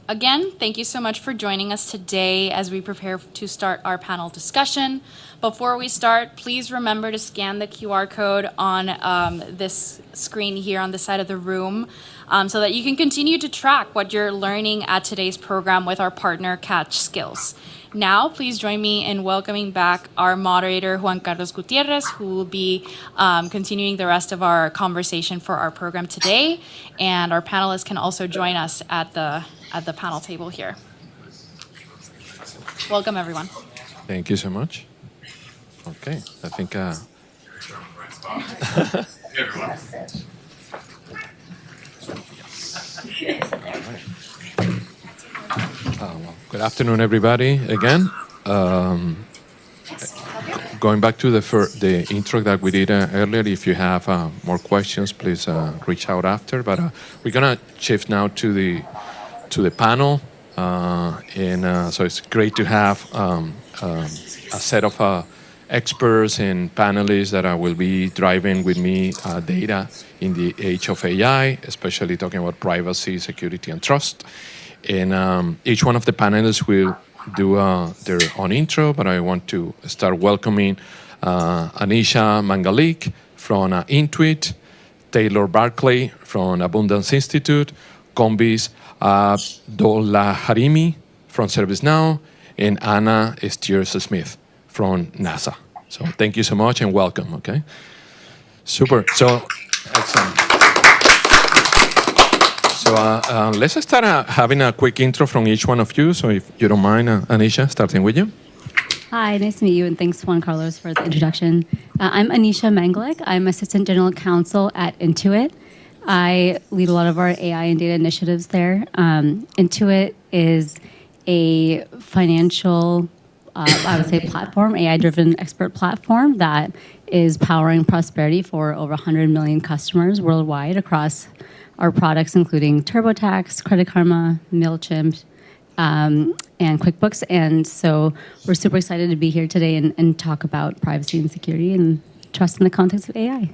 Again, thank you so much for joining us today as we prepare to start our panel discussion. Before we start, please remember to scan the QR code on this screen here on the side of the room so that you can continue to track what you're learning at today's program with our partner, Catch Skills. Now, please join me in welcoming back our moderator, Juan Carlos Gutierrez, who will be continuing the rest of our conversation for our program today. And our panelists can also join us at the panel table here. Welcome, everyone. Thank you so much. Okay, I think... Hey, everyone. Good afternoon, everybody, again. Going back to the intro that we did earlier, if you have more questions, please reach out after. But we're going to shift now to the panel. So it's great to have a set of experts and panelists that will be driving with me data in the age of AI, especially talking about privacy, security, and trust. And each one of the panelists will do their own intro, but I want to start welcoming Anisha Mangalik from Intuit, Taylor Barclay from Abundance Institute, Kombis Abdollaharimi from ServiceNow, and Anna Steers-Smith from NASA. So thank you so much and welcome, okay? Super, so excellent. So let's start having a quick intro from each one of you. So if you don't mind, Anisha, starting with you. Hi, nice to meet you, and thanks, Juan Carlos, for the introduction. I'm Anisha Mangalik. I'm Assistant General Counsel at Intuit. I lead a lot of our AI and data initiatives there. Intuit is a financial, I would say, platform, AI-driven expert platform that is powering prosperity for over 100 million customers worldwide across our products, including TurboTax, Credit Karma, MailChimp, and QuickBooks. And so we're super excited to be here today and talk about privacy and security and trust in the context of AI.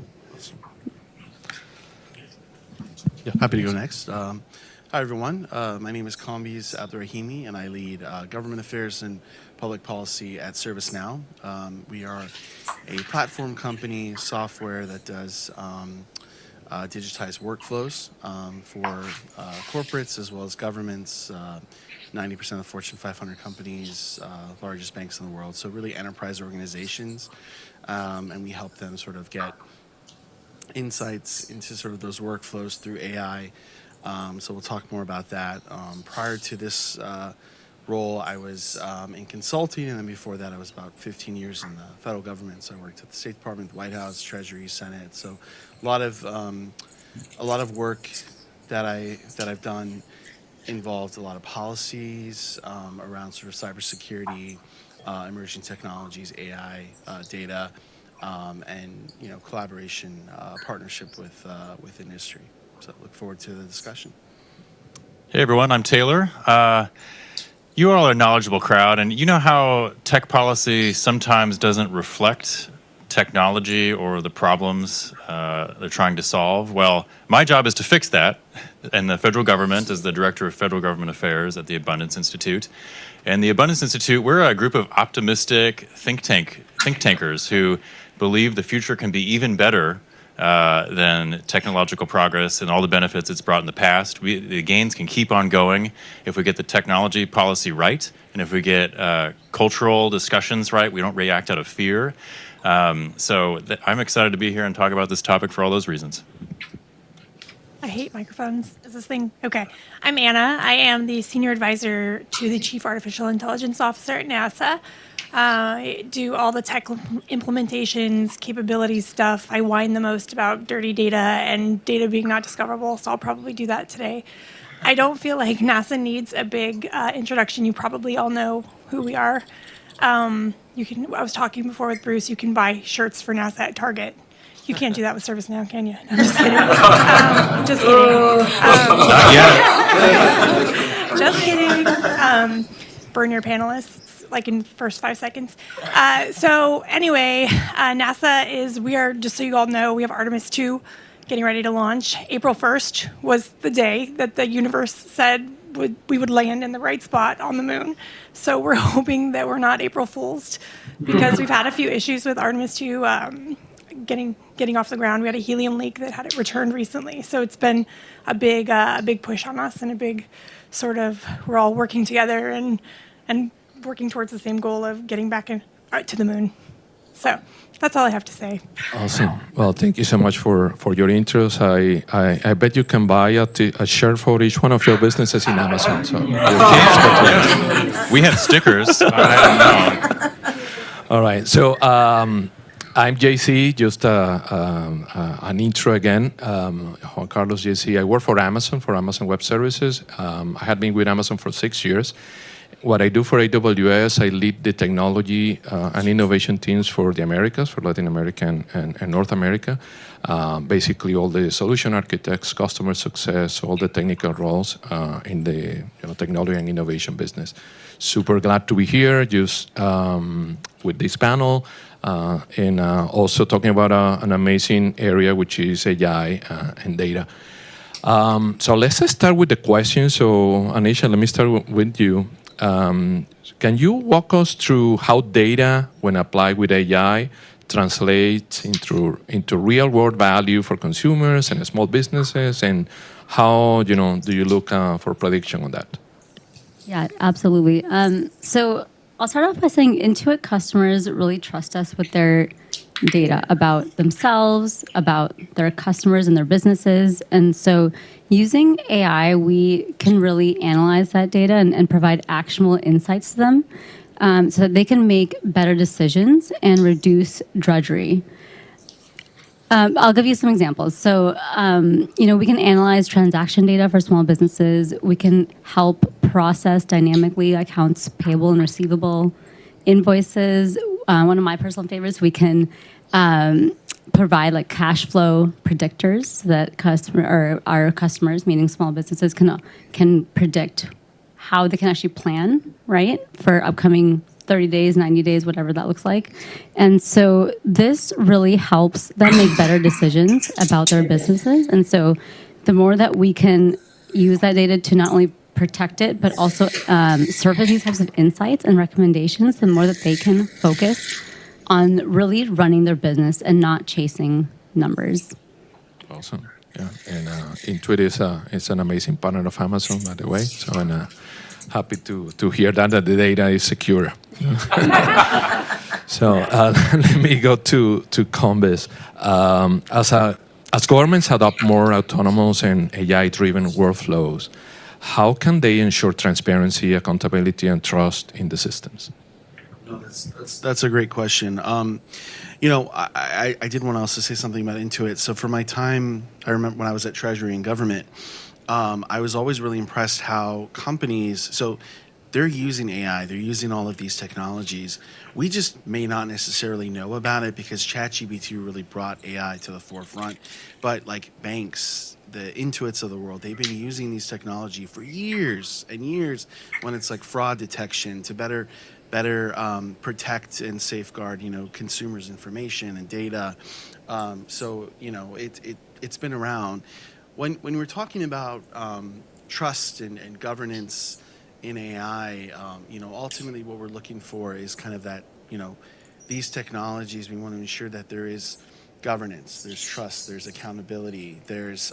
Yeah, happy to go next. Hi, everyone. My name is Kombis Abdollaharimi, and I lead government affairs and public policy at ServiceNow. We are a platform company, software that does digitized workflows for corporates as well as governments, 90% of the Fortune 500 companies, largest banks in the world. So really enterprise organizations, and we help them sort of get insights into sort of those workflows through AI. So we'll talk more about that. Prior to this role, I was in consulting, and then before that, I was about 15 years in the federal government. So I worked at the State Department, the White House, Treasury, Senate. So a lot of work that I've done involved a lot of policies around sort of cybersecurity, emerging technologies, AI, data, and collaboration, partnership with industry. So I look forward to the discussion. Hey everyone, I'm Taylor. You all are a knowledgeable crowd, and you know how tech policy sometimes doesn't reflect technology or the problems they're trying to solve. Well, my job is to fix that, and the federal government is the Director of Federal Government Affairs at the Abundance Institute. And the Abundance Institute, we're a group of optimistic think tankers who believe the future can be even better than technological progress and all the benefits it's brought in the past. The gains can keep on going if we get the technology policy right, and if we get cultural discussions right. We don't react out of fear. So I'm excited to be here and talk about this topic for all those reasons. I hate microphones. Is this thing? Okay. I'm Anna. I am the Senior Advisor to the Chief Artificial Intelligence Officer at NASA. I do all the tech implementations, capabilities stuff. I whine the most about dirty data and data being not discoverable, so I'll probably do that today. I don't feel like NASA needs a big introduction. You probably all know who we are. I was talking before with Bruce. You can buy shirts for NASA at Target. You can't do that with ServiceNow, can you? No, I'm just kidding. Just kidding. Just kidding. Burn your panelists, like in the first 5 seconds. So anyway, we are, just so you all know, we have Artemis 2 getting ready to launch. April 1st was the day that the universe said we would land in the right spot on the moon. So we're hoping that we're not April Fools, because we've had a few issues with Artemis 2 getting off the ground. We had a helium leak that had it returned recently. So it's been a big push on us, and a big sort of, we're all working together and working towards the same goal of getting back to the moon. So that's all I have to say. Awesome. Well, thank you so much for your interest. I bet you can buy a share for each one of your businesses in Amazon. So We had stickers. I don't know. all right. So I'm JC. Just an intro again. Juan Carlos JC. I work for Amazon Web Services. I had been with Amazon for 6 years. What I do for AWS, I lead the technology and innovation teams for the Americas, for Latin America and North America. Basically, all the solution architects, customer success, all the technical roles in the technology and innovation business. Super glad to be here, just with this panel, and also talking about an amazing area, which is AI and data. So let's start with the questions. So Anisha, let me start with you. Can you walk us through how data, when applied with AI, translates into real-world value for consumers and small businesses, and how do you look for prediction on that? Yeah, absolutely. So I'll start off by saying Intuit customers really trust us with their data about themselves, about their customers and their businesses. And so using AI, we can really analyze that data and provide actionable insights to them so that they can make better decisions and reduce drudgery. I'll give you some examples. So, we can analyze transaction data for small businesses. We can help process dynamically accounts payable and receivable, invoices. One of my personal favorites, we can provide like cash flow predictors so that our customers, meaning small businesses, can predict how they can actually plan, right, for upcoming 30 days, 90 days, whatever that looks like. And so this really helps them make better decisions about their businesses. And so the more that we can use that data to not only protect it, but also surface these types of insights and recommendations, the more that they can focus on really running their business and not chasing numbers. Awesome. Yeah, and Intuit is an amazing partner of Amazon, by the way. So I'm happy to hear that the data is secure. So let me go to Combis. As governments adopt more autonomous and AI-driven workflows, how can they ensure transparency, accountability, and trust in the systems? No, that's a great question. I did want to also say something about Intuit. So for my time, I remember when I was at Treasury and Government, I was always really impressed how companies, so they're using AI, they're using all of these technologies. We just may not necessarily know about it because ChatGPT really brought AI to the forefront. But like banks, the Intuits of the world, they've been using these technology for years and years when it's like fraud detection to better protect and safeguard, consumers' information and data. It's been around. When we're talking about trust and governance in AI, ultimately what we're looking for is kind of that, these technologies, we want to ensure that there is governance, there's trust, there's accountability, there's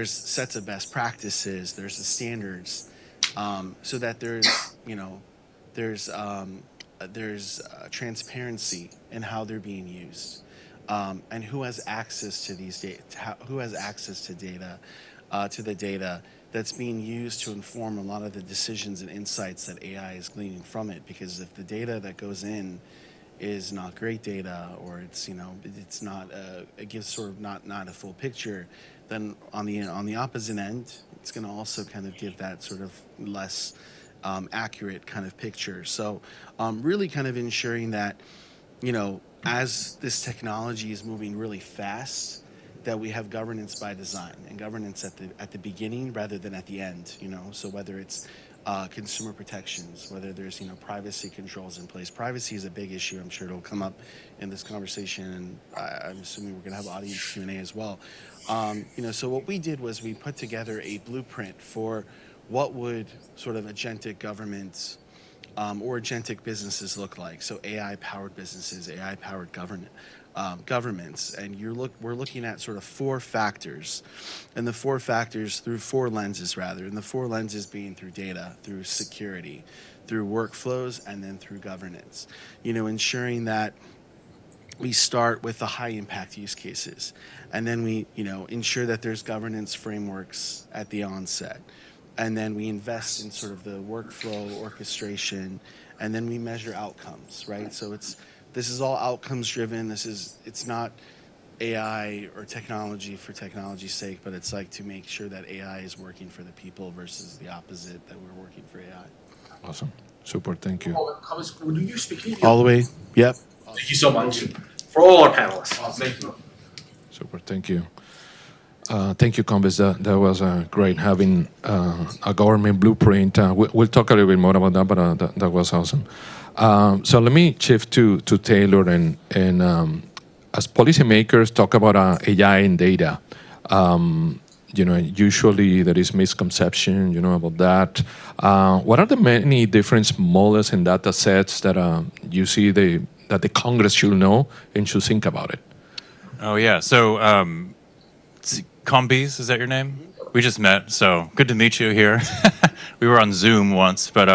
sets of best practices, there's the standards, so that there's transparency in how they're being used, and who has access to these data, who has access to data, to the data that's being used to inform a lot of the decisions and insights that AI is gleaning from it. Because if the data that goes in is not great data, or it's not it gives sort of not a full picture, then on the opposite end, it's going to also kind of give that sort of less accurate kind of picture. So really kind of ensuring that, as this technology is moving really fast, that we have governance by design and governance at the beginning rather than at the end. So whether it's consumer protections, whether there's privacy controls in place. Privacy is a big issue. I'm sure it'll come up in this conversation, and I'm assuming we're going to have audience Q&A as well. So what we did was we put together a blueprint for what would sort of agentic governments or agentic businesses look like. So AI-powered businesses, AI-powered governments, and we're looking at sort of four factors, and the four factors through four lenses rather, and the four lenses being through data, through security, through workflows, and then through governance. Ensuring that we start with the high impact use cases, and then we ensure that there's governance frameworks at the onset, and then we invest in sort of the workflow orchestration, and then we measure outcomes, right? So this is all outcomes driven. It's not AI or technology for technology's sake, but it's like to make sure that AI is working for the people versus the opposite, that we're working for AI. Awesome. Super. Thank you. Would you speak English? All the way. Yep. Thank you so much for all our panelists. Thank you. Super. Thank you. Thank you, Combis. That was great having a government blueprint. We'll talk a little bit more about that, but that was awesome. So let me shift to Taylor and as policymakers talk about AI and data. Usually there is misconception, about that. What are the many different models and data sets that you see that the Congress should know and should think about it? Oh, yeah. So, Combis, is that your name? We just met, so good to meet you here. We were on Zoom once, but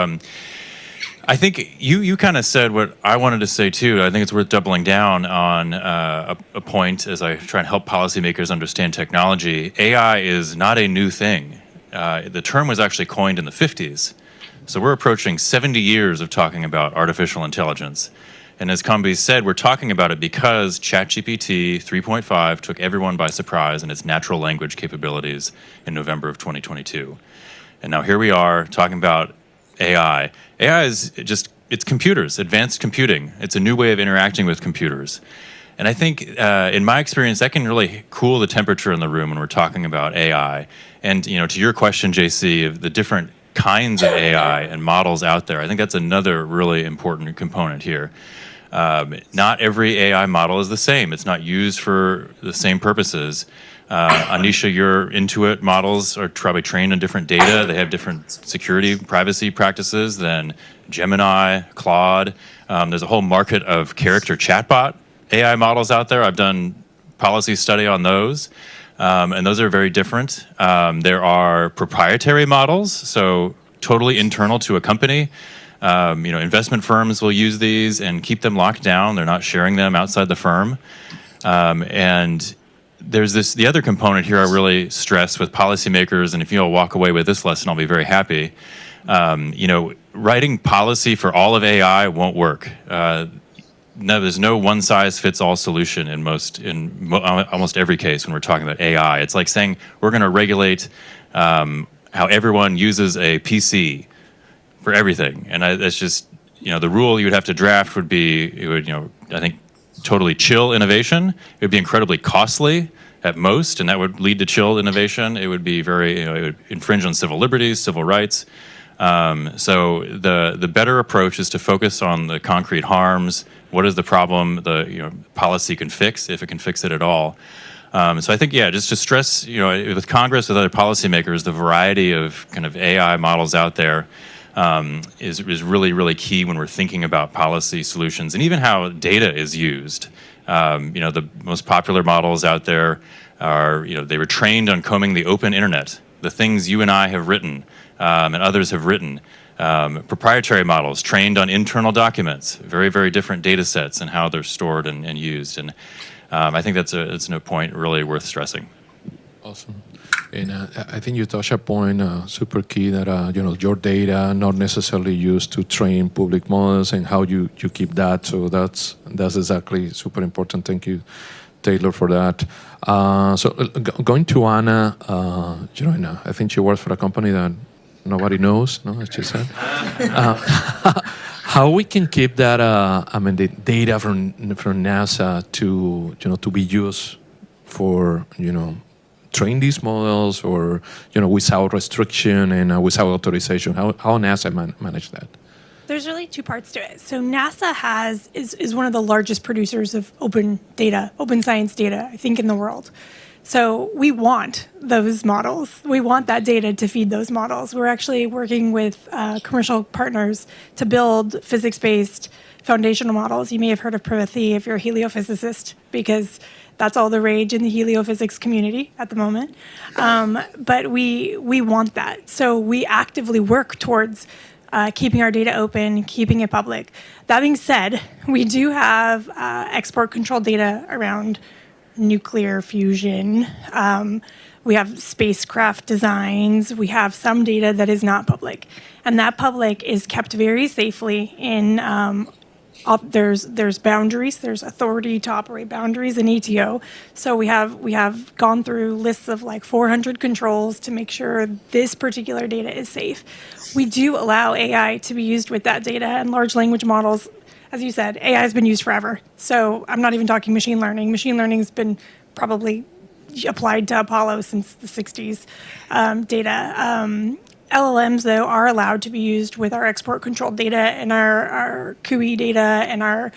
I think you kind of said what I wanted to say too. I think it's worth doubling down on a point as I try and help policymakers understand technology. AI is not a new thing. The term was actually coined in the 50s. So we're approaching 70 years of talking about artificial intelligence. And as Combis said, we're talking about it because ChatGPT 3.5 took everyone by surprise in its natural language capabilities in November of 2022. And now here we are talking about AI. AI is it's computers, advanced computing. It's a new way of interacting with computers. And I think, in my experience, that can really cool the temperature in the room when we're talking about AI. And, to your question, JC, of the different kinds of AI and models out there, I think that's another really important component here. Not every AI model is the same. It's not used for the same purposes. Anisha, your Intuit models are probably trained on different data. They have different security, privacy practices than Gemini, Claude. There's a whole market of character chatbot AI models out there. I've done policy study on those, and those are very different. There are proprietary models, so totally internal to a company. Investment firms will use these and keep them locked down. They're not sharing them outside the firm. And there's the other component here I really stress with policymakers, and if you'll walk away with this lesson, I'll be very happy. Writing policy for all of AI won't work. No, there's no one-size-fits-all solution in almost every case when we're talking about AI. It's like saying we're going to regulate how everyone uses a PC for everything, and that's just the rule you would have to draft would be I think totally chill innovation. It would be incredibly costly at most, and that would lead to chill innovation. It would be very it would infringe on civil liberties, civil rights. So the better approach is to focus on the concrete harms. What is the problem the policy can fix, if it can fix it at all? So I think, just to stress, with Congress, with other policymakers, the variety of kind of AI models out there is really, really key when we're thinking about policy solutions and even how data is used. The most popular models out there are, they were trained on combing the open internet, the things you and I have written and others have written. Proprietary models trained on internal documents, very, very different data sets and how they're stored and used. And I think that's a point really worth stressing. Awesome. And I think you touched a point super key that your data not necessarily used to train public models and how you keep that. So that's exactly super important. Thank you, Taylor, for that. So going to Anna, I think she works for a company that nobody knows, no, as she said. How we can keep that, the data from NASA to be used for, train these models, or without restriction and without authorization? How NASA manage that? There's really two parts to it. So NASA is one of the largest producers of open data, open science data, I think, in the world. So we want those models. We want that data to feed those models. We're actually working with commercial partners to build physics-based foundational models. You may have heard of Privacy if you're a heliophysicist, because that's all the rage in the heliophysics community at the moment. But we want that. So we actively work towards keeping our data open, keeping it public. That being said, we do have export control data around nuclear fusion. We have spacecraft designs. We have some data that is not public. And that public is kept very safely in there's boundaries, there's authority to operate boundaries in ETO. So we have gone through lists of like 400 controls to make sure this particular data is safe. We do allow AI to be used with that data, and large language models, as you said, AI has been used forever. So I'm not even talking machine learning. Machine learning has been probably applied to Apollo since the 60s data. LLMs, though, are allowed to be used with our export control data and our CUI data and our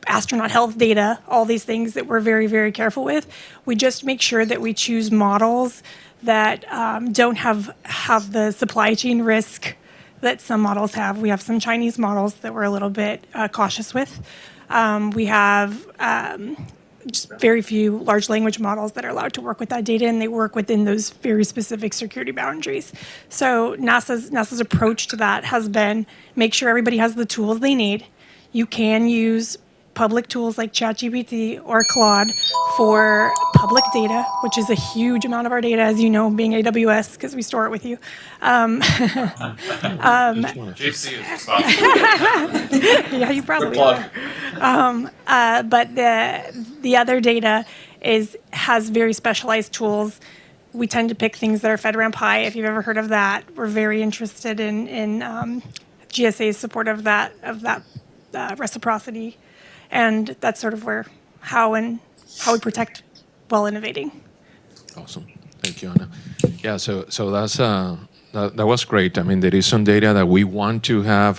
astronaut health data, all these things that we're very, very careful with. We just make sure that we choose models that don't have the supply chain risk that some models have. We have some Chinese models that we're a little bit cautious with. We have just very few large language models that are allowed to work with that data, and they work within those very specific security boundaries. So NASA's approach to that has been make sure everybody has the tools they need. You can use public tools like ChatGPT or Claude for public data, which is a huge amount of our data, as you know, being AWS, because we store it with you. JC is responsible. Yeah, you probably are. But the other data has very specialized tools. We tend to pick things that are FedRAMP High. If you've ever heard of that, we're very interested in GSA's support of that reciprocity. And that's sort of how we protect while innovating. Awesome. Thank you, Anna. Yeah, so that's that was great. I mean, there is some data that we want to have,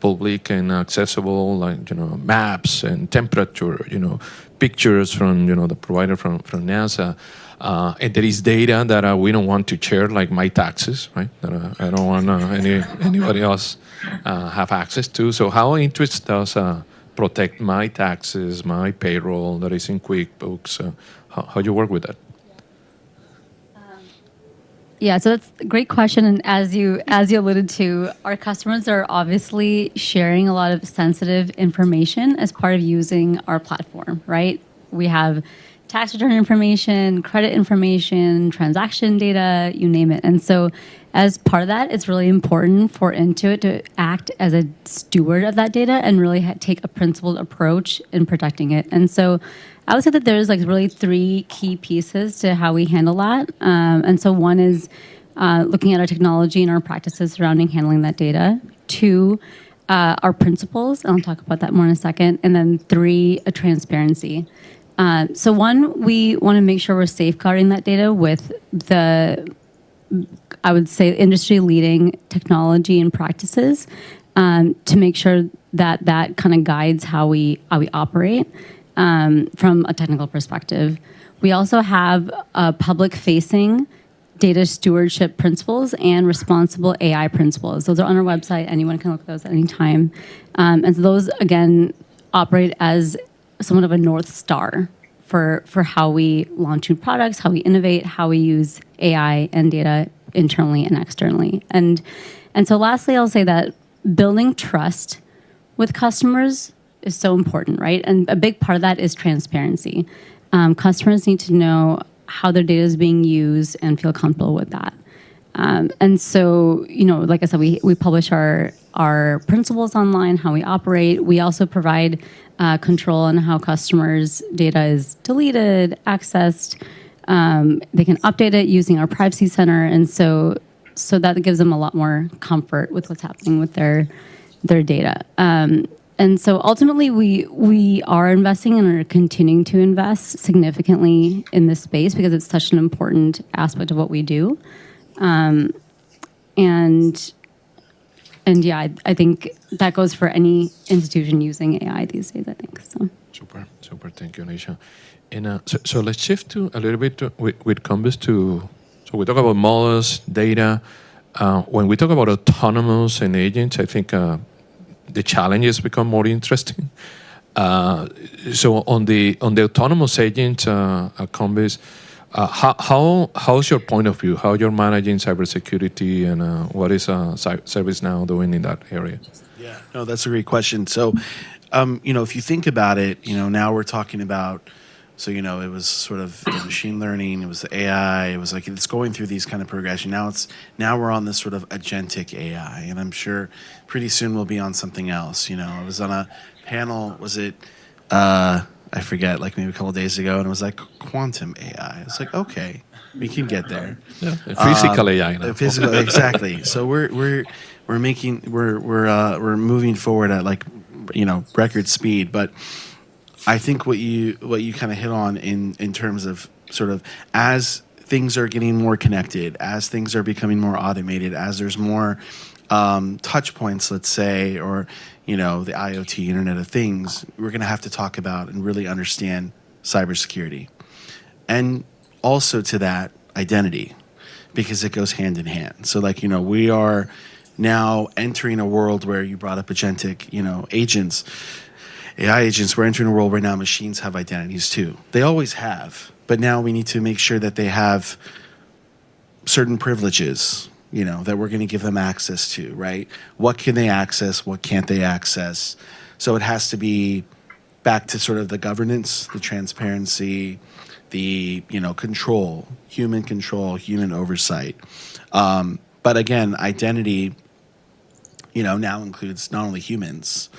public and accessible, like, maps and temperature, pictures from, the provider from NASA. And there is data that we don't want to share, like my taxes, right? That I don't want anybody else have access to. So how Intuit does protect my taxes, my payroll that is in QuickBooks? How you work with that? Yeah, so that's a great question. And as you alluded to, our customers are obviously sharing a lot of sensitive information as part of using our platform, right? We have tax return information, credit information, transaction data, you name it. And so as part of that, it's really important for Intuit to act as a steward of that data and really take a principled approach in protecting it. And so I would say that there's really three key pieces to how we handle that. And so one is looking at our technology and our practices surrounding handling that data. Two, our principles, and I'll talk about that more in a second. And then three, a transparency. So one, we want to make sure we're safeguarding that data with I would say, industry-leading technology and practices to make sure that kind of guides how we operate from a technical perspective. We also have public-facing data stewardship principles and responsible AI principles. Those are on our website. Anyone can look at those at any time. And so those, again, operate as somewhat of a North Star for how we launch new products, how we innovate, how we use AI and data internally and externally. And so lastly, I'll say that building trust with customers is so important, right? And a big part of that is transparency. Customers need to know how their data is being used and feel comfortable with that. And so, like I said, we publish our principles online, how we operate. We also provide control on how customers' data is deleted, accessed. They can update it using our privacy center, and so that gives them a lot more comfort with what's happening with their data. And And so ultimately, we are investing and are continuing to invest significantly in this space because it's such an important aspect of what we do. And yeah, I think that goes for any institution using AI these days, I think. So. Super. Thank you, Anisha. And so let's shift to a little bit with Compass to, so we talk about models, data. When we talk about autonomous and agents, I think the challenges become more interesting. So on the autonomous agent, Compass, how's your point of view? How you're managing cybersecurity, and what is ServiceNow doing in that area? Yeah, no, that's a great question. So, if you think about it, now we're talking about, so, it was sort of machine learning, it was the AI, it was like, it's going through these kind of progression. Now we're on this sort of agentic AI, and I'm sure pretty soon we'll be on something else. I was on a panel, was it, I forget, like maybe a couple of days ago, and it was like quantum AI. It's like, okay, we can get there. Yeah, physical AI. Now. Physical, exactly. So we're moving forward at like, record speed. But I think what you kind of hit on in terms of sort of as things are getting more connected, as things are becoming more automated, as there's more touch points, let's say, or the IoT, Internet of Things, we're going to have to talk about and really understand cybersecurity, and also to that identity, because it goes hand in hand. So like we are now entering a world where you brought up agentic, agents, AI agents. We're entering a world where now machines have identities too. They always have, but now we need to make sure that they have certain privileges, that we're going to give them access to, right? What can they access? What can't they access? So it has to be back to sort of the governance, the transparency, the, control, human oversight. But again, identity, now includes not only humans,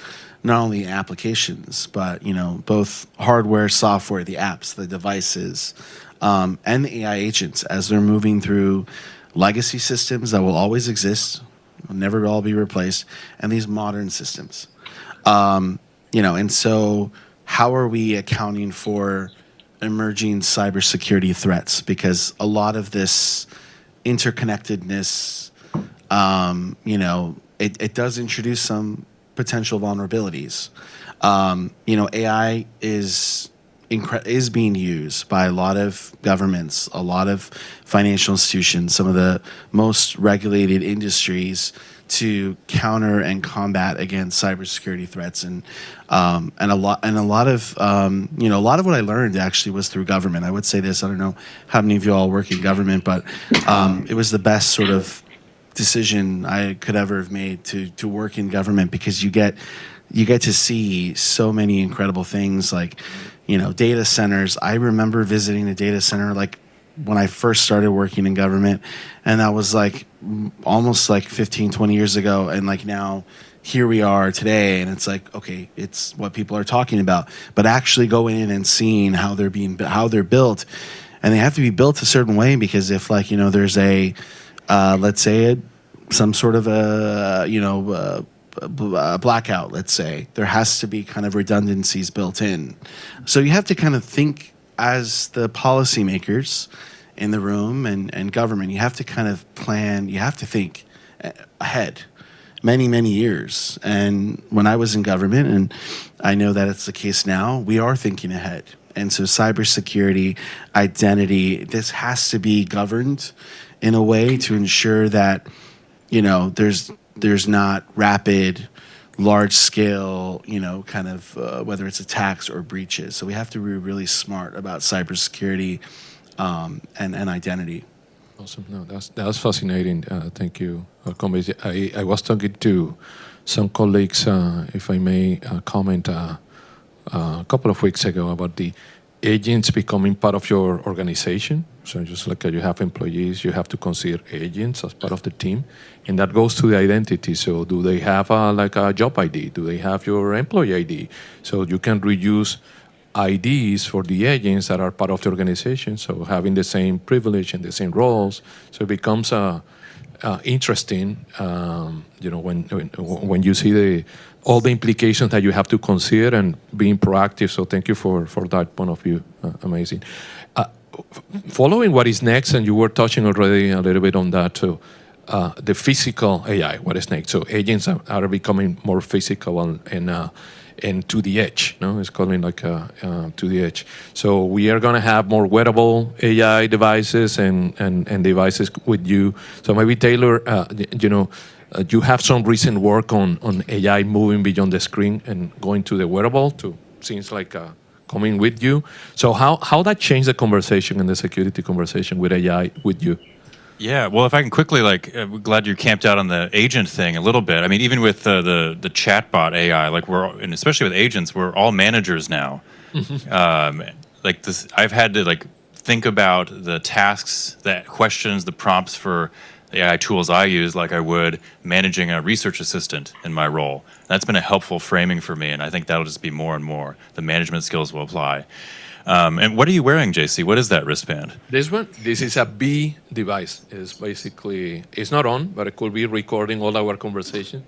not only applications, but, both hardware, software, the apps, the devices, and the AI agents as they're moving through legacy systems that will always exist, will never all be replaced, and these modern systems. And so how are we accounting for emerging cybersecurity threats? Because a lot of this interconnectedness, it does introduce some potential vulnerabilities. AI is being used by a lot of governments, a lot of financial institutions, some of the most regulated industries to counter and combat against cybersecurity threats, and a lot of what I learned actually was through government. I would say this: I don't know how many of you all work in government, but it was the best sort of decision I could ever have made to work in government, because you get to see so many incredible things, like data centers. I remember visiting a data center like when I first started working in government, and that was like almost like 15, 20 years ago. And like now here we are today, and it's like, okay, it's what people are talking about, but actually going in and seeing how they're built, and they have to be built a certain way, because if like, there's a, let's say some sort of a blackout, let's say, there has to be kind of redundancies built in. So you have to kind of think as the policymakers in the room and government, you have to kind of plan, you have to think ahead many, many years. And when I was in government, and I know that it's the case now, we are thinking ahead. And so cybersecurity, identity, this has to be governed in a way to ensure that, there's not rapid, large scale, kind of whether it's attacks or breaches. So we have to be really smart about cybersecurity and identity. Awesome. No, that's fascinating. Thank you, Combes. I was talking to some colleagues, if I may comment, a couple of weeks ago about the agents becoming part of your organization. So just like you have employees, you have to consider agents as part of the team. And that goes to the identity. So do they have like a job ID? Do they have your employee ID? So you can reuse IDs for the agents that are part of the organization. So having the same privilege and the same roles. So it becomes interesting. When you see all the implications that you have to consider and being proactive. So thank you for that point of view. Amazing. Following what is next, and you were touching already a little bit on that too. The physical AI, what is next? So agents are becoming more physical and to the edge. No, it's calling like to the edge. So we are going to have more wearable AI devices and devices with you. So maybe Taylor, you have some recent work on AI moving beyond the screen and going to the wearable to things like coming with you. So how that changed the conversation and the security conversation with AI with you? Yeah, well, if I can quickly, I'm glad you camped out on the agent thing a little bit. I mean, even with the chatbot AI, and especially with agents, we're all managers now. I've had to think about the tasks, the questions, the prompts for the AI tools I use, like I would managing a research assistant in my role. That's been a helpful framing for me, and I think that'll just be more and more. The management skills will apply. And what are you wearing, JC? What is that wristband? This is a B device. It's not on, but it could be recording all our conversation.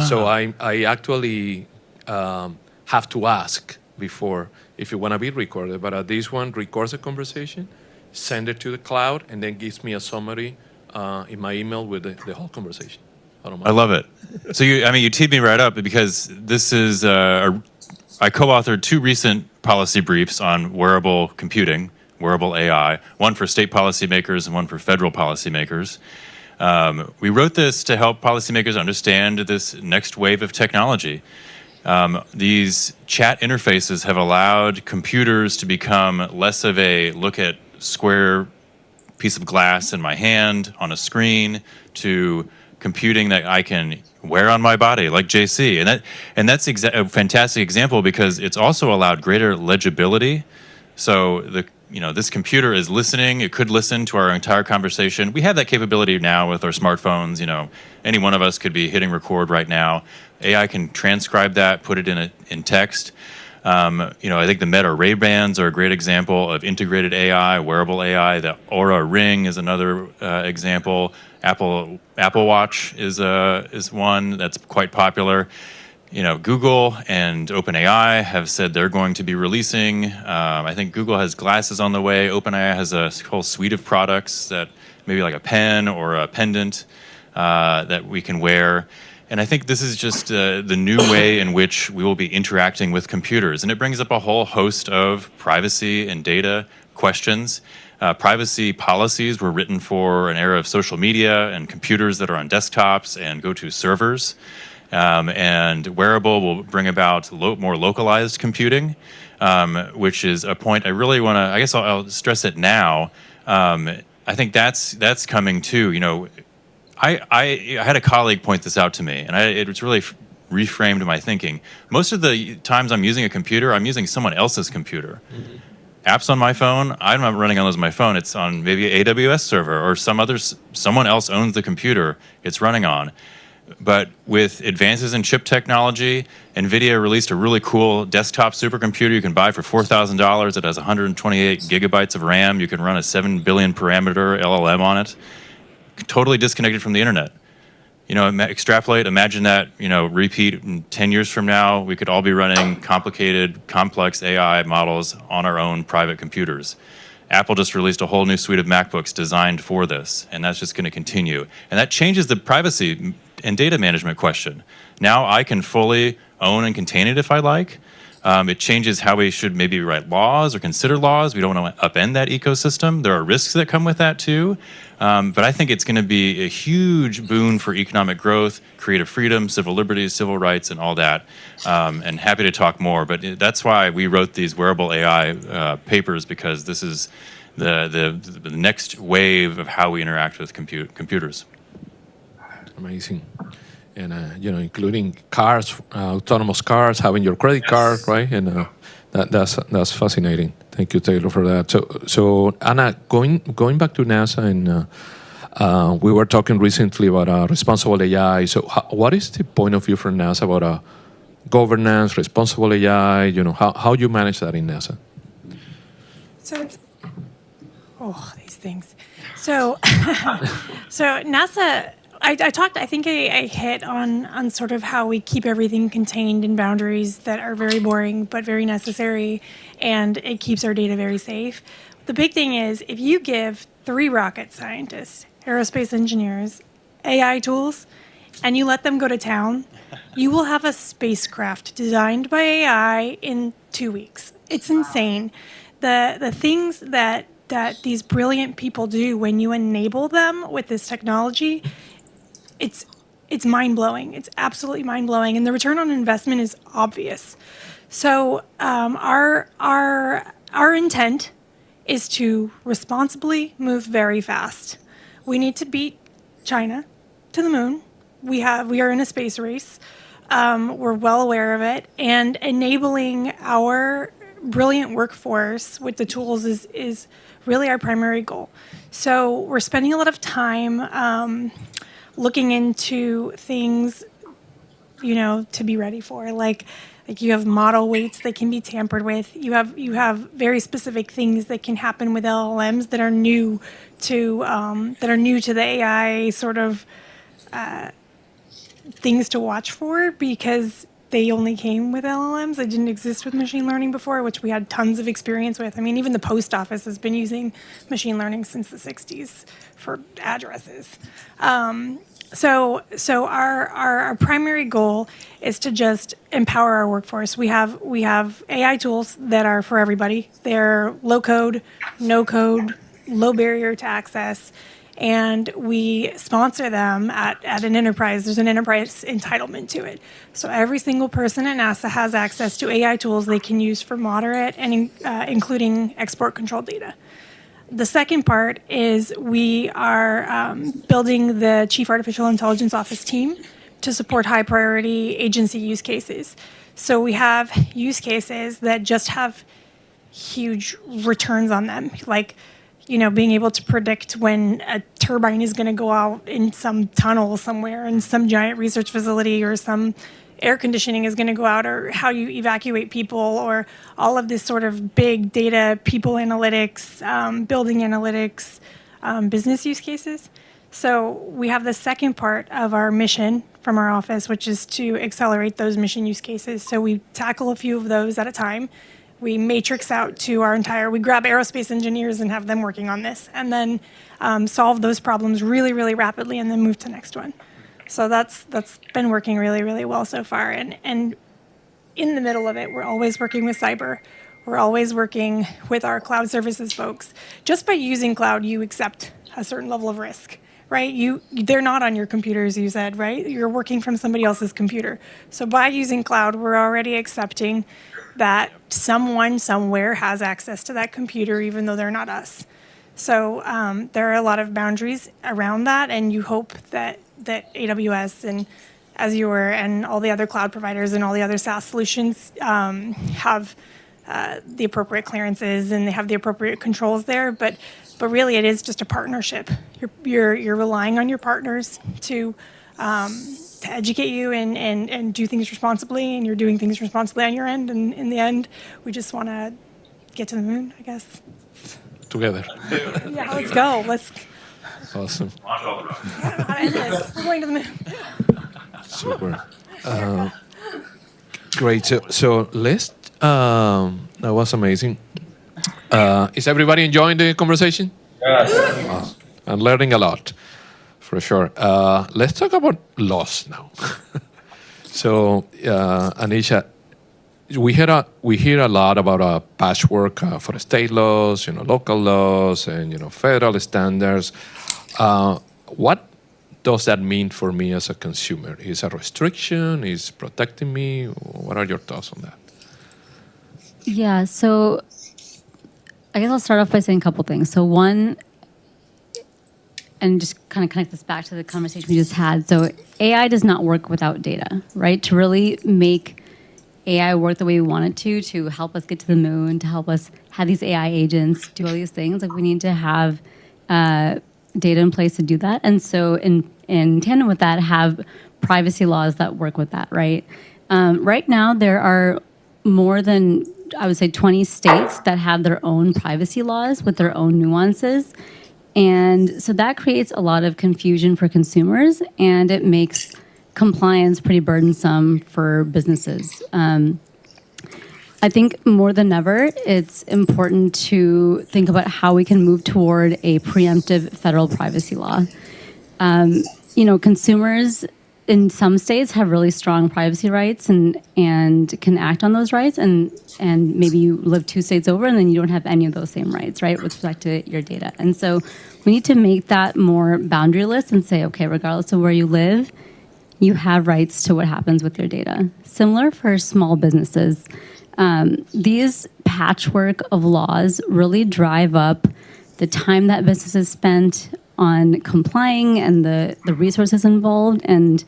So I actually have to ask before if you want to be recorded. But this one records the conversation, send it to the cloud, and then gives me a summary in my email with the whole conversation. I love it. So you teed me right up because this is I co-authored 2 recent policy briefs on wearable computing, wearable AI, one for state policymakers and one for federal policymakers. We wrote this to help policymakers understand this next wave of technology. These chat interfaces have allowed computers to become less of a look at square piece of glass in my hand on a screen to computing that I can wear on my body, like JC, and that's a fantastic example because it's also allowed greater legibility. So this computer is listening; it could listen to our entire conversation. We have that capability now with our smartphones. Any one of us could be hitting record right now. AI can transcribe that, put it in text. I think the Meta Ray-Bans are a great example of integrated AI, wearable AI. The Aura Ring is another example. Apple Watch is one that's quite popular. Google and OpenAI have said they're going to be releasing. I think Google has glasses on the way. OpenAI has a whole suite of products that maybe like a pen or a pendant that we can wear. And I think this is just the new way in which we will be interacting with computers. And it brings up a whole host of privacy and data questions. Privacy policies were written for an era of social media and computers that are on desktops and go to servers. And wearable will bring about more localized computing, which is a point I really want to, I guess I'll stress it now. I think that's coming too. I had a colleague point this out to me, and it's really reframed my thinking. Most of the times I'm using a computer, I'm using someone else's computer. Mm-hmm. Apps on my phone, I'm not running on those on my phone. It's on maybe an AWS server or someone else owns the computer it's running on. But with advances in chip technology, NVIDIA released a really cool desktop supercomputer you can buy for $4,000. It has 128 gigabytes of RAM. You can run a 7 billion parameter LLM on it. Totally disconnected from the internet. Extrapolate, imagine that, repeat in 10 years from now, we could all be running complicated, complex AI models on our own private computers. Apple just released a whole new suite of MacBooks designed for this, and that's just going to continue. And that changes the privacy and data management question. Now I can fully own and contain it if I like. It changes how we should maybe write laws or consider laws. We don't want to upend that ecosystem. There are risks that come with that too. But I think it's going to be a huge boon for economic growth, creative freedom, civil liberties, civil rights, and all that. And happy to talk more. But that's why we wrote these wearable AI papers, because this is the next wave of how we interact with computers. Amazing. And including cars, autonomous cars, having your credit card, right? And that's fascinating. Thank you, Taylor, for that. So Anna, going back to NASA, and we were talking recently about responsible AI. So what is the point of view from NASA about governance, responsible AI? How you manage that in NASA? So, these things. So NASA I think I hit on sort of how we keep everything contained in boundaries that are very boring but very necessary, and it keeps our data very safe. The big thing is if you give 3 rocket scientists, aerospace engineers, AI tools, and you let them go to town, you will have a spacecraft designed by AI in 2 weeks. It's insane. The things that these brilliant people do when you enable them with this technology, it's mind-blowing. It's absolutely mind-blowing, and the return on investment is obvious. So our intent is to responsibly move very fast. We need to beat China to the moon. We are in a space race. We're well aware of it, and enabling our brilliant workforce with the tools is really our primary goal. So we're spending a lot of time looking into things, to be ready for, like you have model weights that can be tampered with. You have very specific things that can happen with LLMs that are new to the AI sort of things to watch for, because they only came with LLMs. They didn't exist with machine learning before, which we had tons of experience with. I mean, even the post office has been using machine learning since the 60s for addresses. So our primary goal is to just empower our workforce. We have AI tools that are for everybody. They're low code, no code, low barrier to access, and we sponsor them at an enterprise. There's an enterprise entitlement to it. So every single person at NASA has access to AI tools they can use for moderate and including export control data. The second part is we are building the Chief Artificial Intelligence Office team to support high priority agency use cases. So we have use cases that just have huge returns on them, like being able to predict when a turbine is going to go out in some tunnel somewhere in some giant research facility, or some air conditioning is going to go out, or how you evacuate people, or all of this sort of big data, people analytics, building analytics, business use cases. So we have the second part of our mission from our office, which is to accelerate those mission use cases. So we tackle a few of those at a time. We matrix out to we grab aerospace engineers and have them working on this, and then solve those problems really, really rapidly, and then move to the next one. So that's been working really, really well so far. And in the middle of it, we're always working with cyber. We're always working with our cloud services folks. Just by using cloud, you accept a certain level of risk, right? They're not on your computers, you said, right? You're working from somebody else's computer. So by using cloud, we're already accepting that someone somewhere has access to that computer, even though they're not us. So there are a lot of boundaries around that, and you hope that AWS and Azure and all the other cloud providers and all the other SaaS solutions have the appropriate clearances and they have the appropriate controls there. But really, it is just a partnership. You're relying on your partners to educate you and do things responsibly, and you're doing things responsibly on your end. And in the end, we just want to get to the moon, I guess. Together. Yeah, let's go. Awesome. I don't know how to end this. We're going to the moon. Super. Great. So let's. That was amazing. Is everybody enjoying the conversation? Yes. I'm learning a lot, for sure. Let's talk about laws now. So, Anisha, we hear a lot about patchwork for state laws, local laws, and federal standards. What does that mean for me as a consumer? Is a restriction? Is protecting me? What are your thoughts on that? Yeah, so I guess I'll start off by saying a couple things. So one, and just kind of connect this back to the conversation we just had. So AI does not work without data, right? To really make AI work the way we want it to help us get to the moon, to help us have these AI agents do all these things, like we need to have data in place to do that. And so in tandem with that, have privacy laws that work with that, right? Right now, there are more than, I would say, 20 states that have their own privacy laws with their own nuances. And so that creates a lot of confusion for consumers, and it makes compliance pretty burdensome for businesses. I think more than ever, it's important to think about how we can move toward a preemptive federal privacy law. Consumers in some states have really strong privacy rights and can act on those rights, and maybe you live 2 states over and then you don't have any of those same rights, right, with respect to your data. And so we need to make that more boundaryless and say, okay, regardless of where you live, you have rights to what happens with your data. Similar for small businesses. These patchwork of laws really drive up the time that businesses spent on complying and the resources involved. And,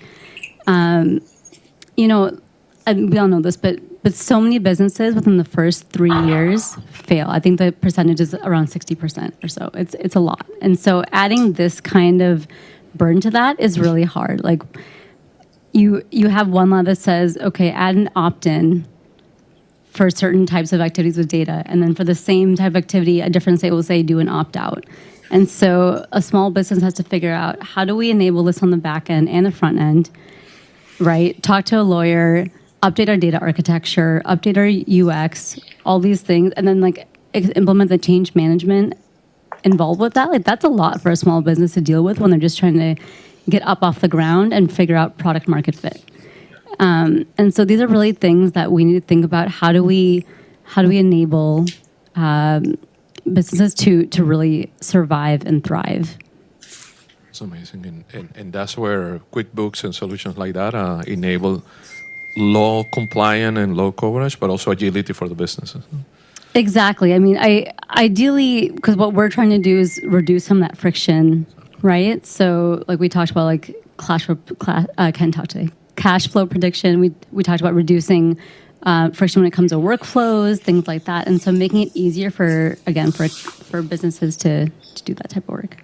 we all know this, but so many businesses within the first 3 years fail. I think the percentage is around 60% or so. It's a lot. And so adding this kind of burden to that is really hard. Like you have one law that says, okay, add an opt-in for certain types of activities with data. And then for the same type of activity, a different state will say do an opt-out. And so a small business has to figure out, how do we enable this on the back end and the front end, right? Talk to a lawyer, update our data architecture, update our UX, all these things, and then implement the change management involved with that. That's a lot for a small business to deal with when they're just trying to get up off the ground and figure out product market fit. And so these are really things that we need to think about. How do we enable businesses to really survive and thrive? It's amazing, and that's where QuickBooks and solutions like that enable law compliant and low coverage, but also agility for the businesses. Exactly. I mean, ideally, because what we're trying to do is reduce some of that friction, right? So, like we talked about, Ken talked today. Cash flow prediction. We talked about reducing friction when it comes to workflows, things like that, and so making it easier for businesses to do that type of work.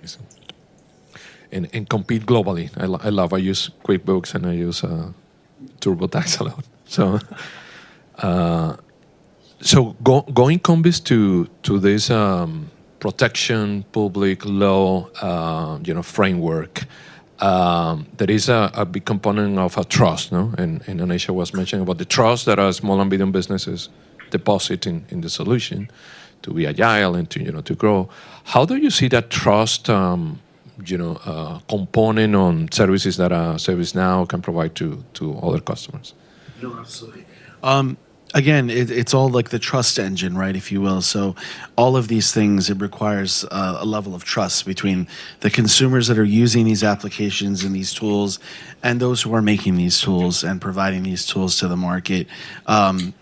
And compete globally. I use QuickBooks and I use TurboTax a lot. So going Combis to this protection public law framework. There is a big component of a trust, no? And Anisha was mentioning about the trust that small and medium businesses deposit in the solution to be agile and to grow. How do you see that trust, component on services that ServiceNow can provide to other customers? No, absolutely. Again, it's all like the trust engine, right, if you will. So all of these things, it requires a level of trust between the consumers that are using these applications and these tools and those who are making these tools and providing these tools to the market.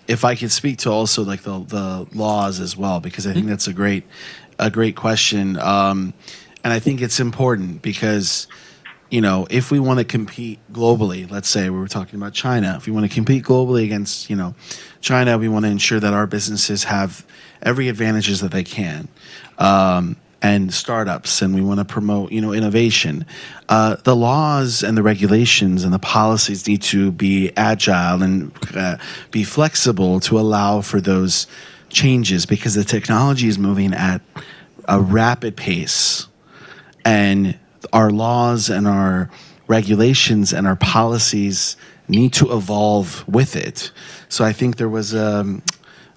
If I could speak to also like the laws as well, because I think that's a great question. And I think it's important because if we want to compete globally, let's say we were talking about China, if we want to compete globally against, China, we want to ensure that our businesses have every advantages that they can, and startups, and we want to promote, innovation. The laws and the regulations and the policies need to be agile and be flexible to allow for those changes because the technology is moving at a rapid pace, and our laws and our regulations and our policies need to evolve with it. So I think there was an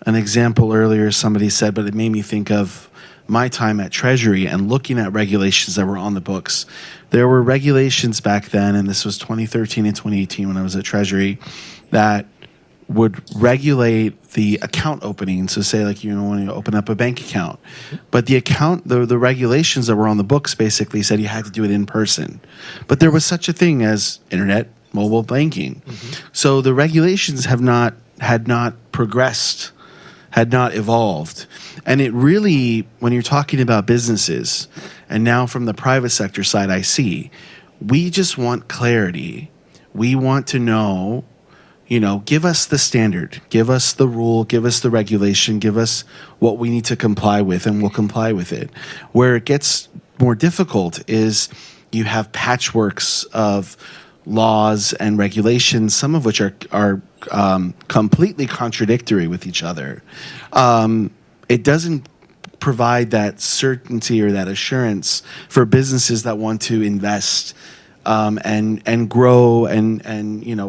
example earlier somebody said, but it made me think of my time at Treasury and looking at regulations that were on the books. There were regulations back then, and this was 2013 and 2018 when I was at Treasury, that would regulate the account opening. So say when you open up a bank account, but the regulations that were on the books basically said you had to do it in person, but there was such a thing as internet mobile banking. So the regulations had not progressed, had not evolved. And it really, when you're talking about businesses, and now from the private sector side I see, we just want clarity. We want to know, give us the standard, give us the rule, give us the regulation, give us what we need to comply with, and we'll comply with it. Where it gets more difficult is you have patchworks of laws and regulations, some of which are completely contradictory with each other. It doesn't provide that certainty or that assurance for businesses that want to invest and grow and